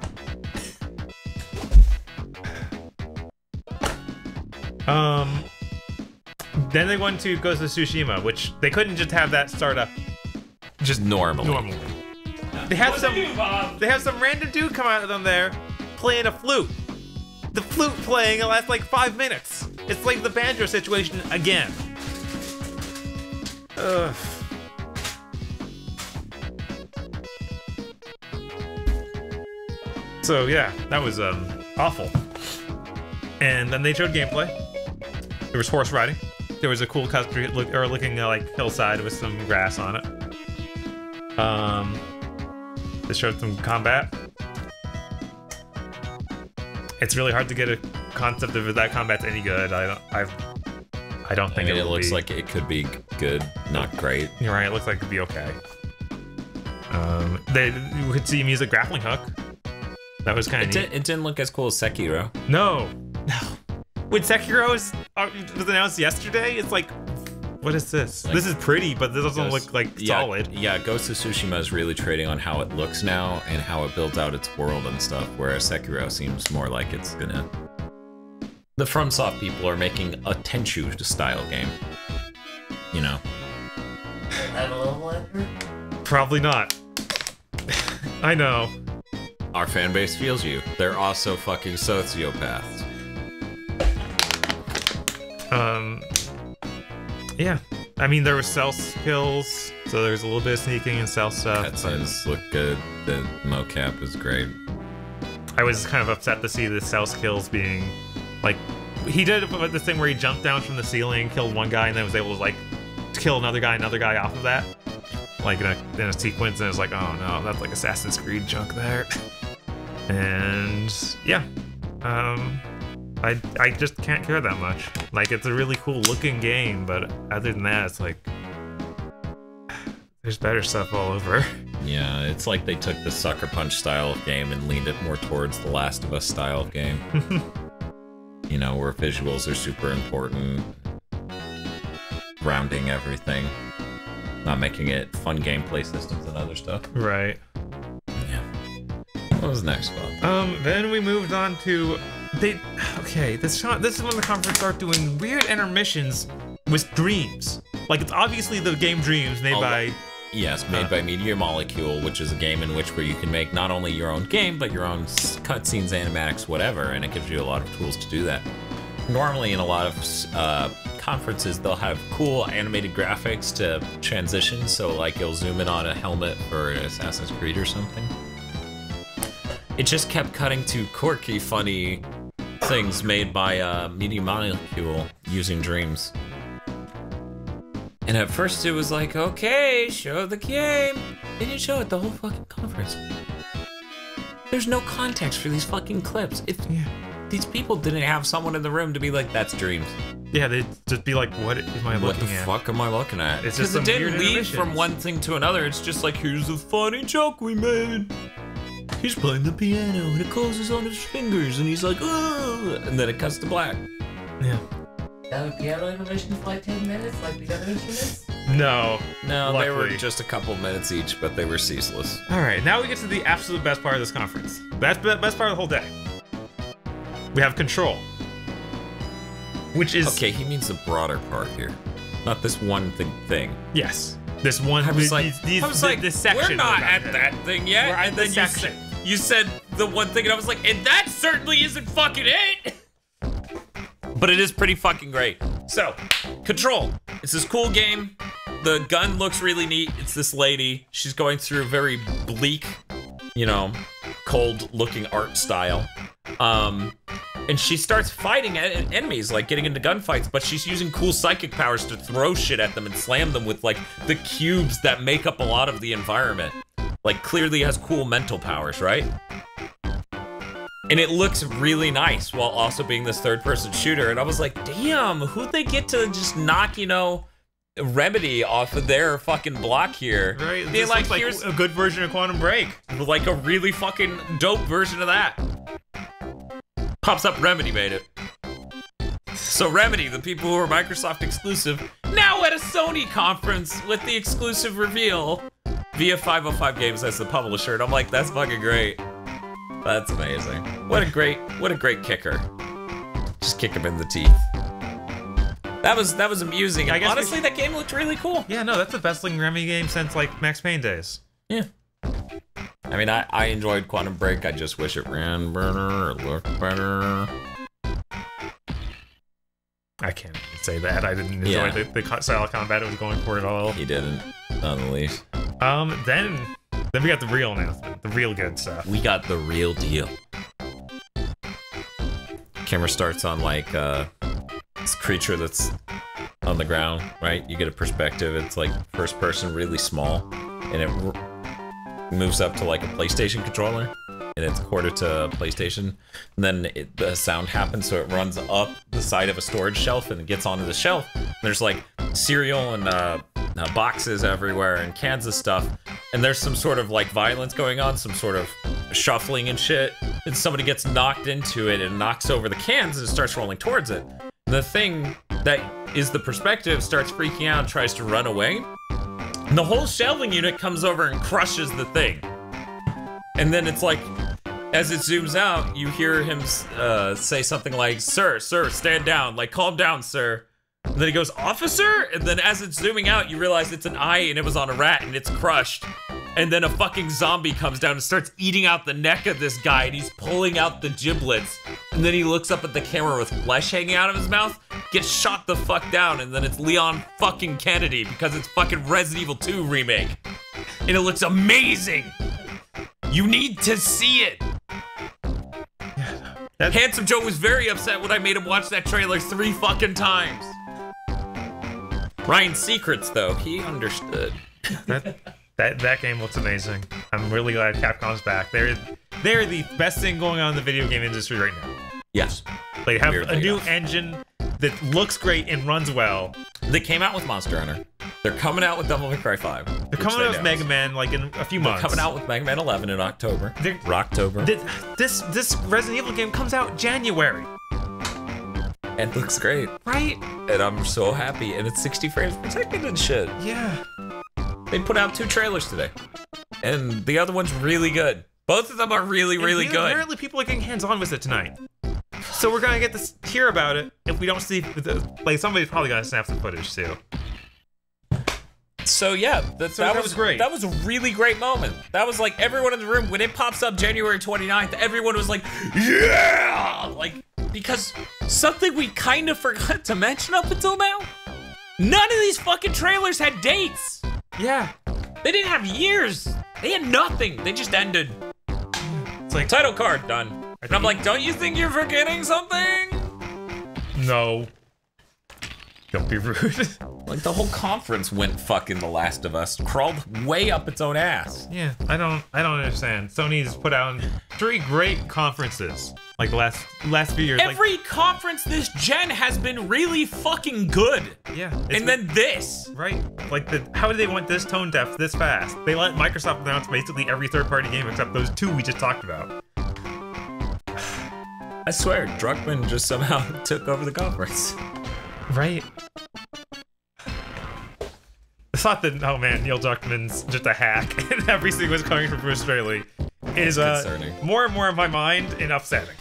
Then they went to Ghost of Tsushima, which they couldn't just have that start up just normally. They have some random dude come out of them there playing a flute. The flute playing it lasts like 5 minutes. It's like the banjo situation again. Ugh. So yeah, that was awful. And then they showed gameplay. There was horse riding. There was a cool country looking like hillside with some grass on it. They showed some combat. It's really hard to get a concept of if that combat's any good. I don't think it looks like it could be good, not great. You're right. It looks like it could be okay. We could see music grappling hook. That was kind of neat. It didn't look as cool as Sekiro. No. When Sekiro was announced yesterday, it's like, what is this? Like, this is pretty, but this doesn't look like solid. Yeah, Ghost of Tsushima is really trading on how it looks now and how it builds out its world and stuff, whereas Sekiro seems more like it's gonna... The FromSoft people are making a Tenchu style game. You know. Have a level editor? Probably not. I know. Our fan base feels you. They're also fucking sociopaths. Yeah. I mean, there were stealth kills, so there's a little bit of sneaking and stealth stuff. Cutscenes look good. The mocap is great. I was kind of upset to see the stealth kills being, like, he did this thing where he jumped down from the ceiling, killed one guy, and then was able to, like, kill another guy off of that. Like, in a sequence, and it was like, oh no, that's like Assassin's Creed junk there. And, yeah. I just can't care that much. Like, it's a really cool looking game, but other than that, it's like, there's better stuff all over. Yeah, it's like they took the Sucker Punch style of game and leaned it more towards the Last of Us style of game. You know, where visuals are super important, rounding everything, not making it fun gameplay systems and other stuff. Right. Yeah. What was next, Bob? Then we moved on to this is when the conference start doing weird intermissions with Dreams. Like, it's obviously the game Dreams made by... Yes, made by Media Molecule, which is a game in which where you can make not only your own game, but your own cutscenes, animatics, whatever, and it gives you a lot of tools to do that. Normally in a lot of conferences, they'll have cool animated graphics to transition, so like you'll zoom in on a helmet for Assassin's Creed or something. It just kept cutting to quirky, funny things made by Media Molecule using Dreams. And at first it was like, okay, show the game. They didn't show it the whole fucking conference. There's no context for these fucking clips. These people didn't have someone in the room to be like, that's Dreams. Yeah, they'd just be like, what am I looking at? What the fuck am I looking at? It's just it didn't lead from one thing to another. It's just like, here's a funny joke we made. He's playing the piano and it closes on his fingers and he's like, ugh, and then it cuts to black. Yeah. That piano animation for like 10 minutes, like the other instruments? No. No, luckily. They were just a couple minutes each, but they were ceaseless. Alright, now we get to the absolute best part of this conference. That's the best part of the whole day. We have Control. Which is... Okay, he means the broader part here. Not this one thing. Yes. This one... I was like, this section. We're not at that thing yet. We're at and the then section. You said the one thing, and I was like, and that certainly isn't fucking it! But it is pretty fucking great. So, Control. It's this cool game. The gun looks really neat. It's this lady. She's going through a very bleak, you know, cold-looking art style. And she starts fighting enemies, like getting into gunfights, but she's using cool psychic powers to throw shit at them and slam them with, like, the cubes that make up a lot of the environment. Like, clearly has cool mental powers, right? And it looks really nice while also being this third-person shooter. And I was like, damn, who'd they get to just knock, you know, Remedy off of their fucking block here? Right, this like here's a good version of Quantum Break. Like a really fucking dope version of that. Pops up, Remedy made it. So Remedy, the people who are Microsoft exclusive, now at a Sony conference with the exclusive reveal via 505 Games as the publisher, and I'm like, that's fucking great. That's amazing. What a great kicker. Just kick him in the teeth. That was amusing. I guess honestly, that game looked really cool. Yeah, no, that's the best looking Remy game since like Max Payne days. Yeah. I mean, I enjoyed Quantum Break. I just wish it ran better or looked better. I can't even say that. I didn't enjoy the style of combat it was going for at all. He didn't, not the least. Then we got the real announcement, the real good stuff. We got the real deal. Camera starts on like this creature that's on the ground, right? You get a perspective. It's like first person, really small, and it moves up to like a PlayStation controller, and it's quarter to PlayStation. And then the sound happens, so it runs up the side of a storage shelf and it gets onto the shelf. And there's like cereal and boxes everywhere and cans of stuff. And there's some sort of like violence going on, some sort of shuffling and shit. And somebody gets knocked into it and knocks over the cans and starts rolling towards it. The thing that is the perspective starts freaking out and tries to run away. And the whole shelving unit comes over and crushes the thing. And then it's like, as it zooms out, you hear him say something like, sir, stand down. Like, calm down, sir. And then he goes, officer? And then as it's zooming out, you realize it's an eye and it was on a rat and it's crushed. And then a fucking zombie comes down and starts eating out the neck of this guy and he's pulling out the giblets. And then he looks up at the camera with flesh hanging out of his mouth, gets shot the fuck down, and then it's Leon fucking Kennedy because it's fucking Resident Evil 2 remake. And it looks amazing. You need to see it. Handsome Joe was very upset when I made him watch that trailer 3 fucking times. Ryan's Secrets, though, he understood. That game looks amazing. I'm really glad Capcom's back. They're the best thing going on in the video game industry right now. Yes. They have a new engine that looks great and runs well. They came out with Monster Hunter. They're coming out with Devil May Cry 5. They're coming out with Mega Man like in a few months. They're coming out with Mega Man 11 in October. Rocktober. This Resident Evil game comes out January. And looks great. Right? And I'm so happy. And it's 60 frames per second and shit. Yeah. They put out 2 trailers today. And the other one's really good. Both of them are really good. Apparently people are getting hands-on with it tonight. So we're gonna get to hear about it if we don't see, like, somebody's probably gonna snap some footage too. So yeah, that was great. That was a really great moment. That was like everyone in the room, when it pops up January 29th, everyone was like, yeah! Like, because something we kind of forgot to mention up until now, none of these fucking trailers had dates. Yeah. They didn't have years. They had nothing. They just ended. It's like, title card, done. And I'm like, don't you think you're forgetting something? No. Don't be rude. Like, the whole conference went fucking The Last of Us. Crawled way up its own ass. Yeah, I don't understand. Sony's put out 3 great conferences, like the last few years. Every conference this gen has been really fucking good. Yeah. And then this. Right. Like, how did they want this tone deaf this fast? They let Microsoft announce basically every third-party game except those 2 we just talked about. I swear, Druckmann just somehow took over the conference. Right. The thought that, oh man, Neil Druckmann's just a hack and everything was coming from Bruce Straley is more and more in my mind and upsetting.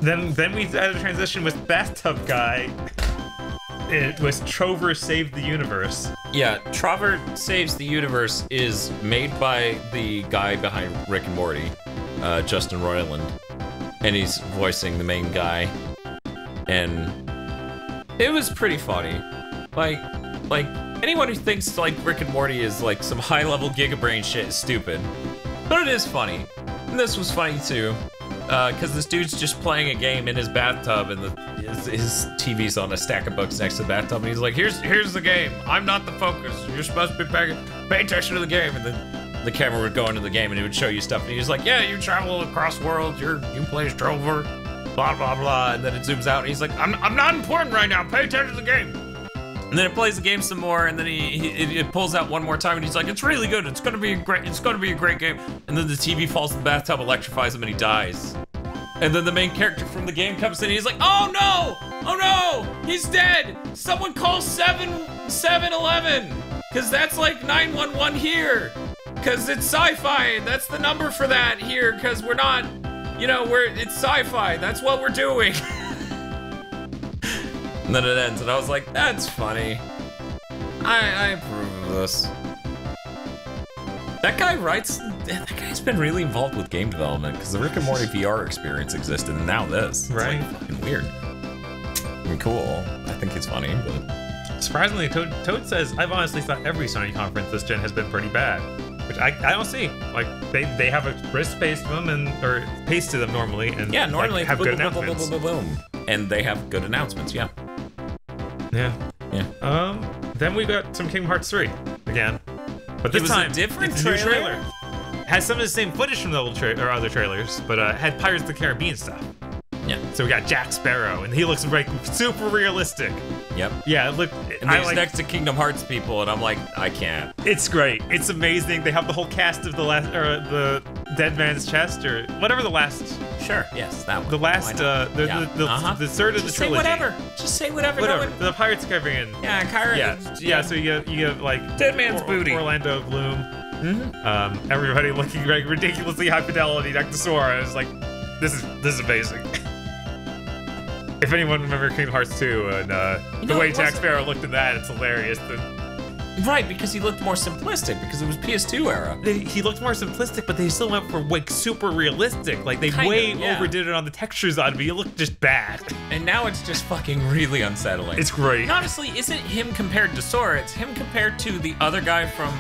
Then we had a transition with Bathtub Guy. It was Trover Saved the Universe. Yeah, Trover Saves the Universe is made by the guy behind Rick and Morty, Justin Roiland, and he's voicing the main guy. And it was pretty funny. Like anyone who thinks like Rick and Morty is like some high-level gigabrain shit is stupid. But it is funny. And this was funny too. Because this dude's just playing a game in his bathtub, and his TV's on a stack of books next to the bathtub, and he's like, here's the game. I'm not the focus. You're supposed to be pay attention to the game. And then the camera would go into the game, and it would show you stuff, and he's like, yeah, you travel across worlds. You play as Trover, blah, blah, blah. And then it zooms out, and he's like, I'm not important right now. Pay attention to the game. And then it plays the game some more, and then it pulls out one more time, and he's like, it's really good. It's gonna be a great game. And then the TV falls in the bathtub, electrifies him, and he dies. And then the main character from the game comes in and he's like, oh no! Oh no! He's dead! Someone call 711! Cause that's like 911 here! Cause it's sci-fi, that's the number for that here, cause we're not, you know, it's sci-fi, that's what we're doing. And then it ends, and I was like, that's funny. I approve of this. That guy's been really involved with game development, because the Rick and Morty VR experience existed, and now this. Right. It's like fucking weird. I mean, cool. I think he's funny, but... Surprisingly, Toad says, I've honestly thought every Sony conference this gen has been pretty bad. Which I don't see. Like, they have a brisk pace to them, or pace to them normally, and yeah, normally like, have good announcements. And they have good announcements, yeah. Yeah. Yeah. Then we got some Kingdom Hearts 3 again. But this time, a different it's a new trailer. Has some of the same footage from the old other trailers, but had Pirates of the Caribbean stuff. Yeah. So we got Jack Sparrow, and he looks like super realistic. Yep. Yeah, look. And he's next to Kingdom Hearts people, and I'm like, I can't. It's great. It's amazing. They have the whole cast of the Dead Man's Chest, or whatever the last. Sure. Yes, that one. The last, the third of the trilogy. Just say whatever. Just say whatever. Whatever. No one... The Pirates of the Caribbean. Yeah, Yeah. So you get like Dead Man's booty. Orlando Bloom. Mm-hmm. Everybody looking like ridiculously high fidelity. Dr. Sora is like, this is amazing. If anyone remember Kingdom Hearts 2 and the way Jack Sparrow looked in that, it's hilarious. Right, because he looked more simplistic, because it was PS2 era. He looked more simplistic, but they still went for like super realistic. Like they overdid it on the textures on me. It looked just bad. And now it's just fucking really unsettling. It's great. And honestly, isn't him compared to Sora, it's him compared to the other guy from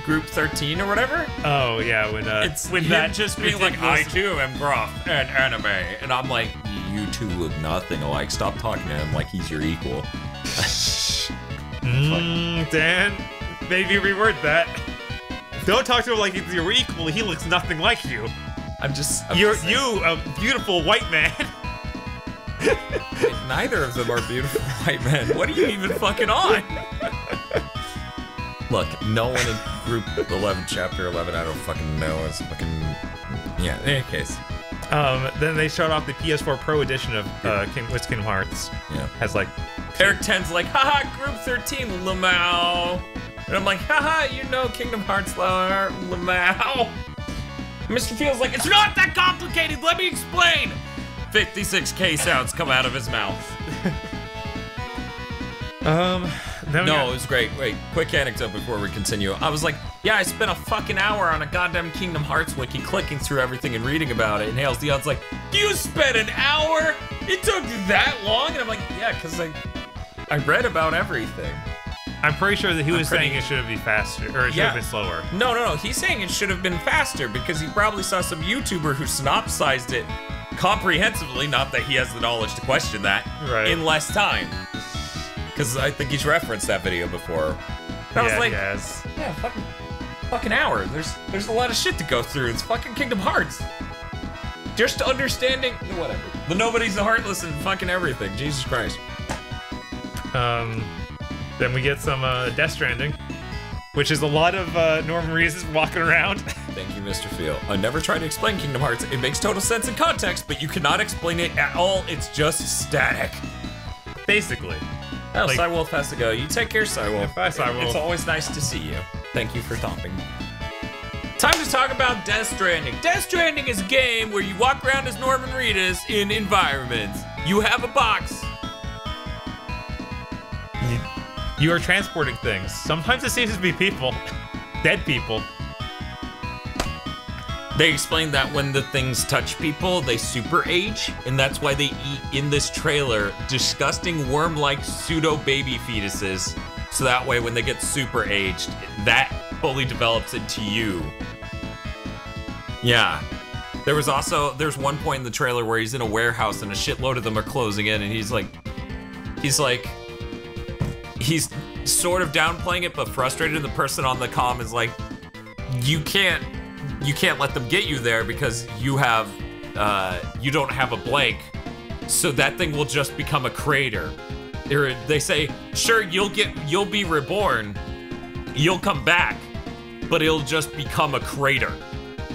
Group 13 or whatever. Oh yeah, when that just being like, I too am gruff and anime, and I'm like, you two look nothing alike. Stop talking to him like he's your equal. Dan, maybe reword that. Don't talk to him like he's your equal. He looks nothing like you. I'm you, a beautiful white man. Neither of them are beautiful white men. What are you even fucking on? Look, no one in Group 11, Chapter 11, I don't fucking know. It's fucking... Yeah, in any case. Then they showed off the PS4 Pro edition of Kingdom Hearts. Yeah. Has like... Eric 10's like, haha, Group 13, Lamau. And I'm like, haha, you know Kingdom Hearts, Lamau. Mr. Field's like, it's not that complicated, let me explain. 56K sounds come out of his mouth. No, it was great. Wait, quick anecdote before we continue. I was like, yeah, I spent a fucking hour on a goddamn Kingdom Hearts wiki clicking through everything and reading about it. And Hales Dion's like, you spent an hour? It took that long? And I'm like, yeah, because I read about everything. I'm pretty sure that he was saying it should have been faster, or it should have been slower. No. He's saying it should have been faster because he probably saw some YouTuber who synopsized it comprehensively, not that he has the knowledge to question that, in less time. Because I think he's referenced that video before. And I was like, yeah, fucking hour. There's a lot of shit to go through. It's fucking Kingdom Hearts. Just understanding, whatever. The Nobody's the Heartless and fucking everything. Jesus Christ. Then we get some Death Stranding, which is a lot of Norman Reedus walking around. Thank you, Mr. Field. I never try to explain Kingdom Hearts. It makes total sense in context, but you cannot explain it at all. It's just static. Basically. Oh, like, Cywolf has to go. You take care, Cywolf. Bye, Cywolf. It's always nice to see you. Thank you for stopping. Time to talk about Death Stranding. Death Stranding is a game where you walk around as Norman Reedus in environments. You have a box. You are transporting things. Sometimes it seems to be people. Dead people. They explained that when the things touch people, they super age, and that's why they eat, in this trailer, disgusting worm-like pseudo-baby fetuses. So that way, when they get super aged, that fully develops into you. Yeah. There's one point in the trailer where he's in a warehouse and a shitload of them are closing in, and he's sort of downplaying it, but frustrated. The person on the comm is like, you can't let them get you there because you don't have a blank, so that thing will just become a crater. They say, sure, you'll be reborn, you'll come back, but it'll just become a crater.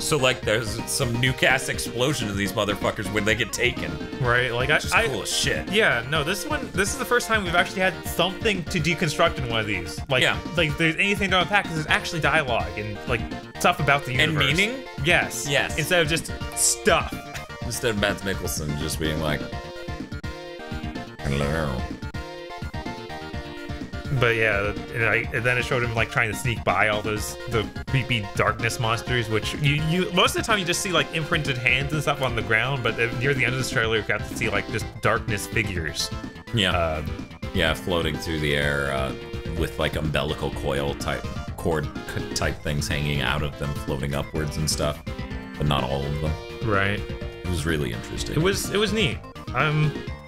So like, there's some nuke-ass explosion to these motherfuckers when they get taken. Right, like Which is cool as shit. Yeah, no, this is the first time we've actually had something to deconstruct in one of these. Like, like there's anything to unpack, because there's actually dialogue and like stuff about the universe. And meaning? Yes. Yes. Instead of just stuff. Instead of Mads Mikkelsen just being like, hello. But yeah, and then it showed him like trying to sneak by all the creepy darkness monsters, which you most of the time you just see like imprinted hands and stuff on the ground, but near the end of this trailer you got to see like just darkness figures. Yeah. Yeah, floating through the air with like umbilical coil type cord type things hanging out of them, floating upwards and stuff, but not all of them. Right. It was really interesting. It was neat.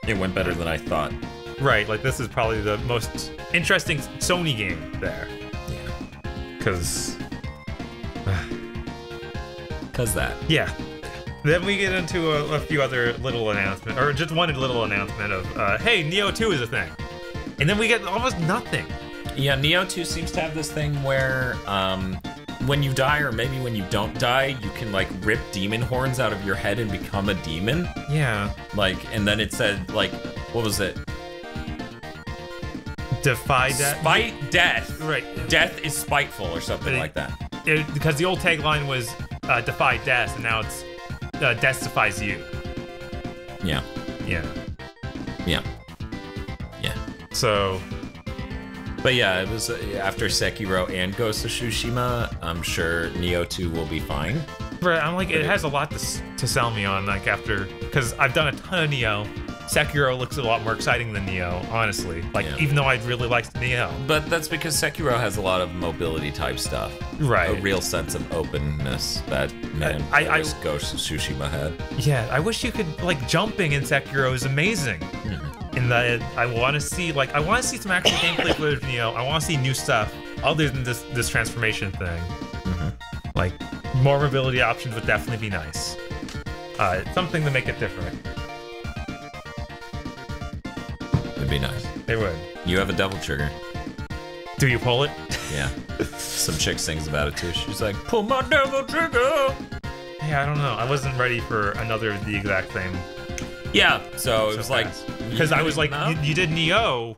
It went better than I thought. Right, like this is probably the most interesting Sony game there. Yeah. Cause that. Yeah. Then we get into a few other little announcements, or just one little announcement of, hey, Nioh 2 is a thing. And then we get almost nothing. Yeah, Nioh 2 seems to have this thing where, when you die, or maybe when you don't die, you can, like, rip demon horns out of your head and become a demon. Yeah. Like, and then it said, like, what was it? Defy death? Spite death. Right. Death is spiteful, or something like that. Because the old tagline was, defy death, and now it's, death defies you. Yeah. Yeah. Yeah. Yeah. So... But yeah, it was after Sekiro and Ghost of Tsushima. I'm sure Nioh 2 will be fine. Right, I'm like, it has a lot to sell me on, like, after... Because I've done a ton of Nioh. Sekiro looks a lot more exciting than Nioh, honestly. Like, even though I really liked Nioh. But that's because Sekiro has a lot of mobility-type stuff. Right. A real sense of openness that, Ghost of Tsushima had. Yeah, I wish you could, like, jumping in Sekiro is amazing. And that I want to see, like, I want to see some actual gameplay footage of Nioh. I want to see new stuff other than this transformation thing. Like, more mobility options would definitely be nice. Something to make it different. It'd be nice. It would. You have a double trigger. Do you pull it? Yeah. Some chick sings about it too. She's like, pull my double trigger! Yeah, I don't know. I wasn't ready for another the exact same. Yeah, so it was like... Because I was like, you did Nioh,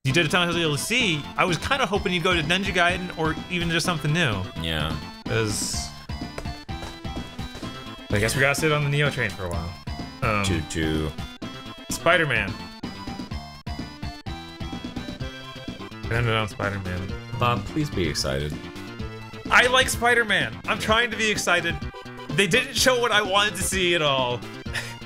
you did a ton of DLC, I was kind of hoping you'd go to Ninja Gaiden or even just something new. Yeah. Because... I guess we gotta sit on the Nioh train for a while. Choo-choo. Spider-Man. It ended on Spider-Man. Bob, please be excited. I like Spider-Man. I'm trying to be excited. They didn't show what I wanted to see at all.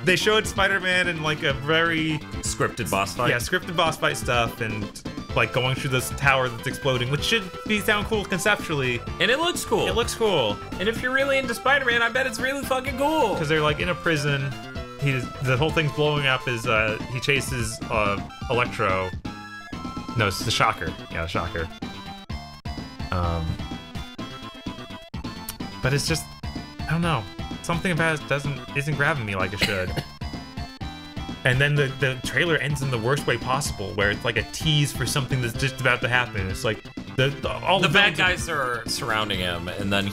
They showed Spider-Man in like a very... Scripted boss fight? Yeah, scripted boss fight stuff and like going through this tower that's exploding, which should sound cool conceptually. And it looks cool. It looks cool. And if you're really into Spider-Man, I bet it's really fucking cool. Because they're like in a prison. The whole thing's blowing up as he chases Electro. No, it's the Shocker. Yeah, the Shocker. But it's just, I don't know. Something about it isn't grabbing me like it should. And then the trailer ends in the worst way possible, where it's like a tease for something that's just about to happen. It's like all the bad guys are surrounding him, and then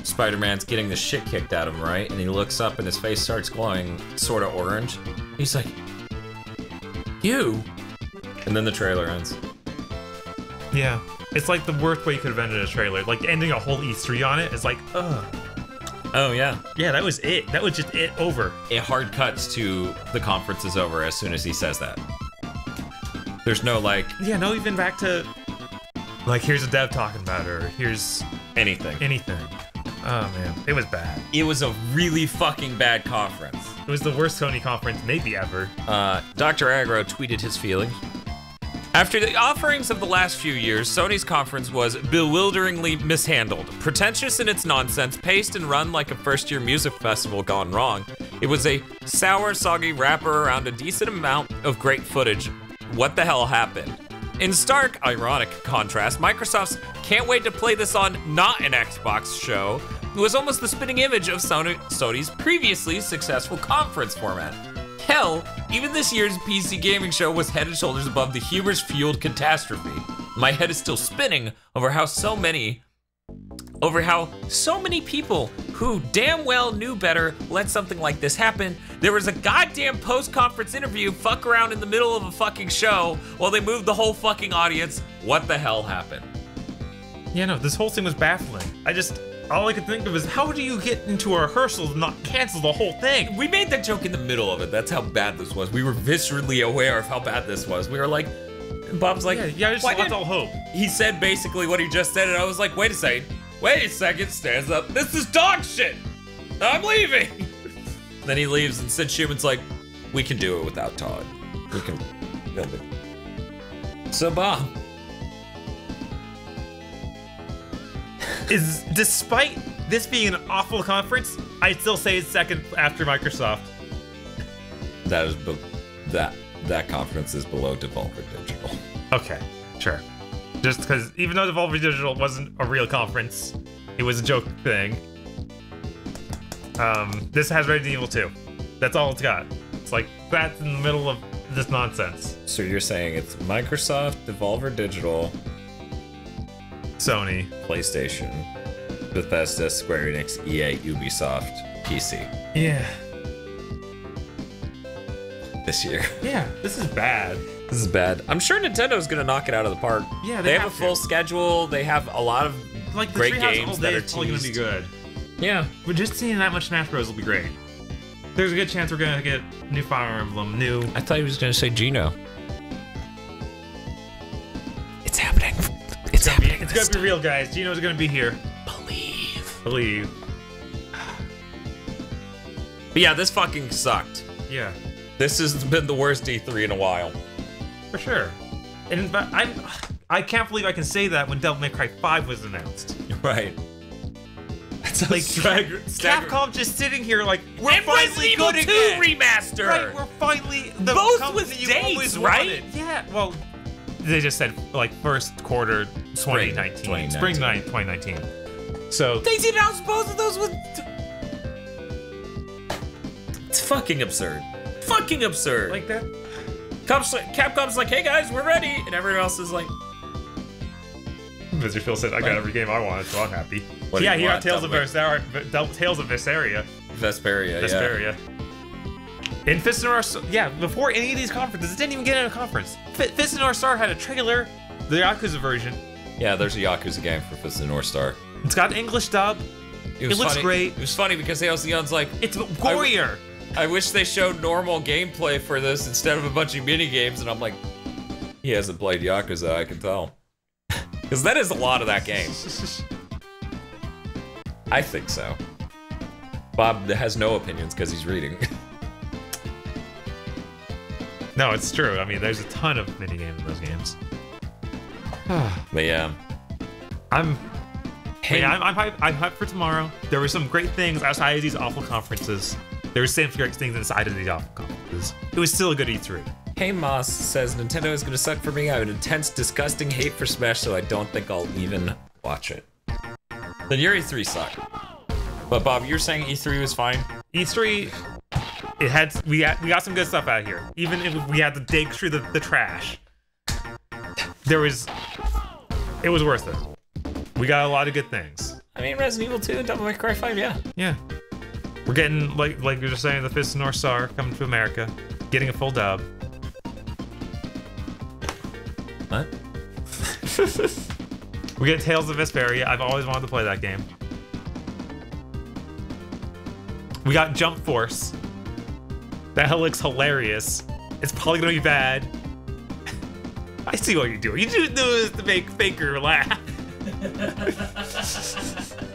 Spider-Man's getting the shit kicked out of him, right? And he looks up and his face starts glowing sort of orange. He's like, you? And then the trailer ends. Yeah. It's like the worst way you could have ended a trailer. Like ending a whole E3 on it is like, ugh. Oh, yeah. Yeah, that was it. That was just it over. It hard cuts to the conference is over as soon as he says that. There's no, like... Yeah, no, even back to... Like, here's a dev talking about it, or here's... Anything. Oh, man. It was bad. It was a really fucking bad conference. It was the worst Sony conference maybe ever. Dr. Aggro tweeted his feelings. After the offerings of the last few years, Sony's conference was bewilderingly mishandled. Pretentious in its nonsense, paced and run like a first-year music festival gone wrong. It was a sour, soggy wrapper around a decent amount of great footage. What the hell happened? In stark, ironic contrast, Microsoft's "can't wait to play this on not an Xbox" show was almost the spitting image of Sony's previously successful conference format. Hell, even this year's PC gaming show was head and shoulders above the hubris-fueled catastrophe. My head is still spinning over how so many people who damn well knew better, let something like this happen. There was a goddamn post-conference interview fuck around in the middle of a fucking show while they moved the whole fucking audience. What the hell happened? Yeah, no, this whole thing was baffling. All I could think of is, how do you get into a rehearsal and not cancel the whole thing? We made that joke in the middle of it. That's how bad this was. We were viscerally aware of how bad this was. We were like, Bob's like, yeah, just lost all hope. He said basically what he just said, and I was like, wait a second, stands up. This is dog shit. I'm leaving. Then he leaves, and Sid Schuman's like, we can do it without Todd. We can build it. So Bob. Despite this being an awful conference, I'd still say it's second after Microsoft. That conference is below Devolver Digital. Okay, sure. Just because even though Devolver Digital wasn't a real conference, it was a joke thing. This has Resident Evil 2. That's all it's got. It's like, that's in the middle of this nonsense. So you're saying it's Microsoft, Devolver Digital, Sony, PlayStation, Bethesda, Square Enix, EA, Ubisoft, PC. Yeah. This year. Yeah, this is bad. This is bad. I'm sure Nintendo's gonna knock it out of the park. Yeah, they have a full schedule. They have a lot of like great games that are probably gonna be good. Yeah. We're just seeing that much Smash Bros will be great. There's a good chance we're gonna get new Fire Emblem, new. I thought he was gonna say Geno. It's happening. It's gonna be real, guys. Geno's gonna be here. Believe. But yeah, this fucking sucked. Yeah. This has been the worst E3 in a while. For sure. And but I can't believe I can say that when Devil May Cry 5 was announced. Right. That's like Capcom just sitting here like, we're and finally Resident good Evil 2 again. remaster. Right, we're finally the both company with you dates, always right? wanted. Yeah. Well, they just said like first quarter 2019, spring 2019. So they did announce both of those with. It's fucking absurd. Fucking absurd. Like that. Capcom's like, hey guys, we're ready, and everyone else is like. Mr. Phil said, I got every game I wanted, so I'm happy. What yeah, he got Tales of Vesperia. Vesperia. And Fist of North Star, yeah, before any of these conferences, it didn't even get in a conference. Fist of North Star had a trailer, the Yakuza version. Yeah, there's a Yakuza game for Fist of North Star. It's got an English dub. It looks funny. great. It was funny because Hale Leon's like, it's gorier. I wish they showed normal gameplay for this instead of a bunch of mini games, and I'm like, he hasn't played Yakuza, I can tell. Because that is a lot of that game. I think so. Bob has no opinions because he's reading. No, it's true. I mean, there's a ton of minigames in those games. But yeah. I'm hyped for tomorrow. There were some great things outside of these awful conferences. There were some great things inside of these awful conferences. It was still a good E3. Hey Moss says, Nintendo is gonna suck for me. I have an intense, disgusting hate for Smash, so I don't think I'll even watch it. Then your E3 sucked. But Bob, you're saying E3 was fine? E3, we got some good stuff out here. Even if we had to dig through the trash, it was worth it. We got a lot of good things. I mean, Resident Evil 2 and Devil May Cry 5, yeah. Yeah. We're getting, like you're just saying, the Fist of North Star coming to America, getting a full dub. What? We get Tales of Vesperia. I've always wanted to play that game. We got Jump Force. That looks hilarious. It's probably gonna be bad. I see what you're doing. You just do this to make Faker laugh.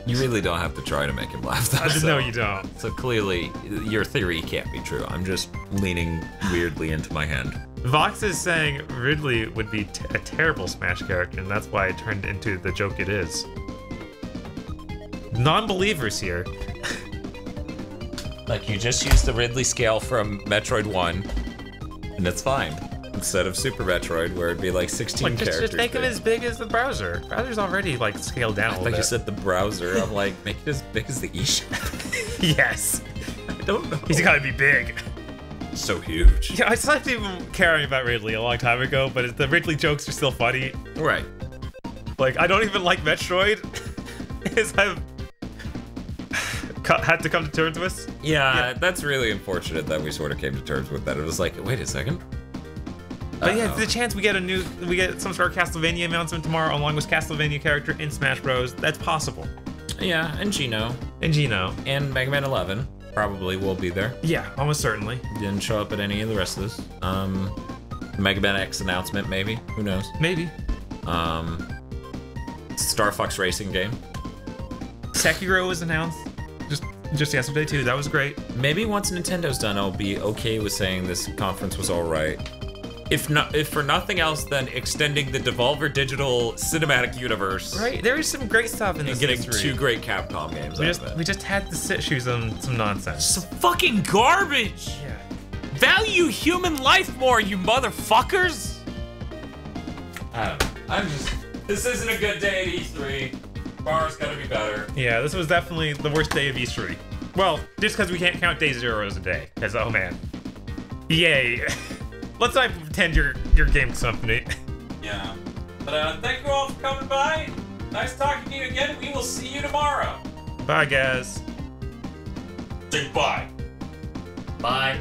You really don't have to try to make him laugh, though. No, you don't. So clearly, your theory can't be true. I'm just leaning weirdly into my hand. Vox is saying Ridley would be a terrible Smash character, and that's why it turned into the joke it is. Non-believers here. Like, you just use the Ridley scale from Metroid 1, and it's fine. Instead of Super Metroid, where it'd be like 16 characters. Just make him as big as the browser. Browser's already, like, scaled down a little bit. I thought you said the browser. I'm like, make it as big as the eShop. Yes. I don't know. He's gotta be big. So huge. Yeah, I stopped even caring about Ridley a long time ago, but the Ridley jokes are still funny. Right. Like, I don't even like Metroid. had to come to terms with. Yeah, that's really unfortunate that we sort of came to terms with that. It was like, wait a second. But yeah, the chance we get some sort of Castlevania announcement tomorrow, along with Castlevania character in Smash Bros. That's possible. Yeah, and Gino. And Mega Man 11 probably will be there. Yeah, almost certainly. Didn't show up at any of the rest of this. Mega Man X announcement, maybe. Who knows? Maybe. Star Fox Racing game. Sekiro was announced just yesterday too. That was great. Maybe once Nintendo's done, I'll be okay with saying this conference was all right. If for nothing else, then extending the Devolver Digital cinematic universe. Right, there is some great stuff in this. And getting history. 2 great Capcom games. We just had to sit shoes on some nonsense. Some fucking garbage. Yeah. Value human life more, you motherfuckers. This isn't a good day at E3. Tomorrow's gotta be better. Yeah, this was definitely the worst day of E3. Well, just because we can't count day 0 as a day. Because, oh man. Yay. Let's not pretend you're game company. Yeah. But thank you all for coming by. Nice talking to you again. We will see you tomorrow. Bye, guys. Say bye. Bye.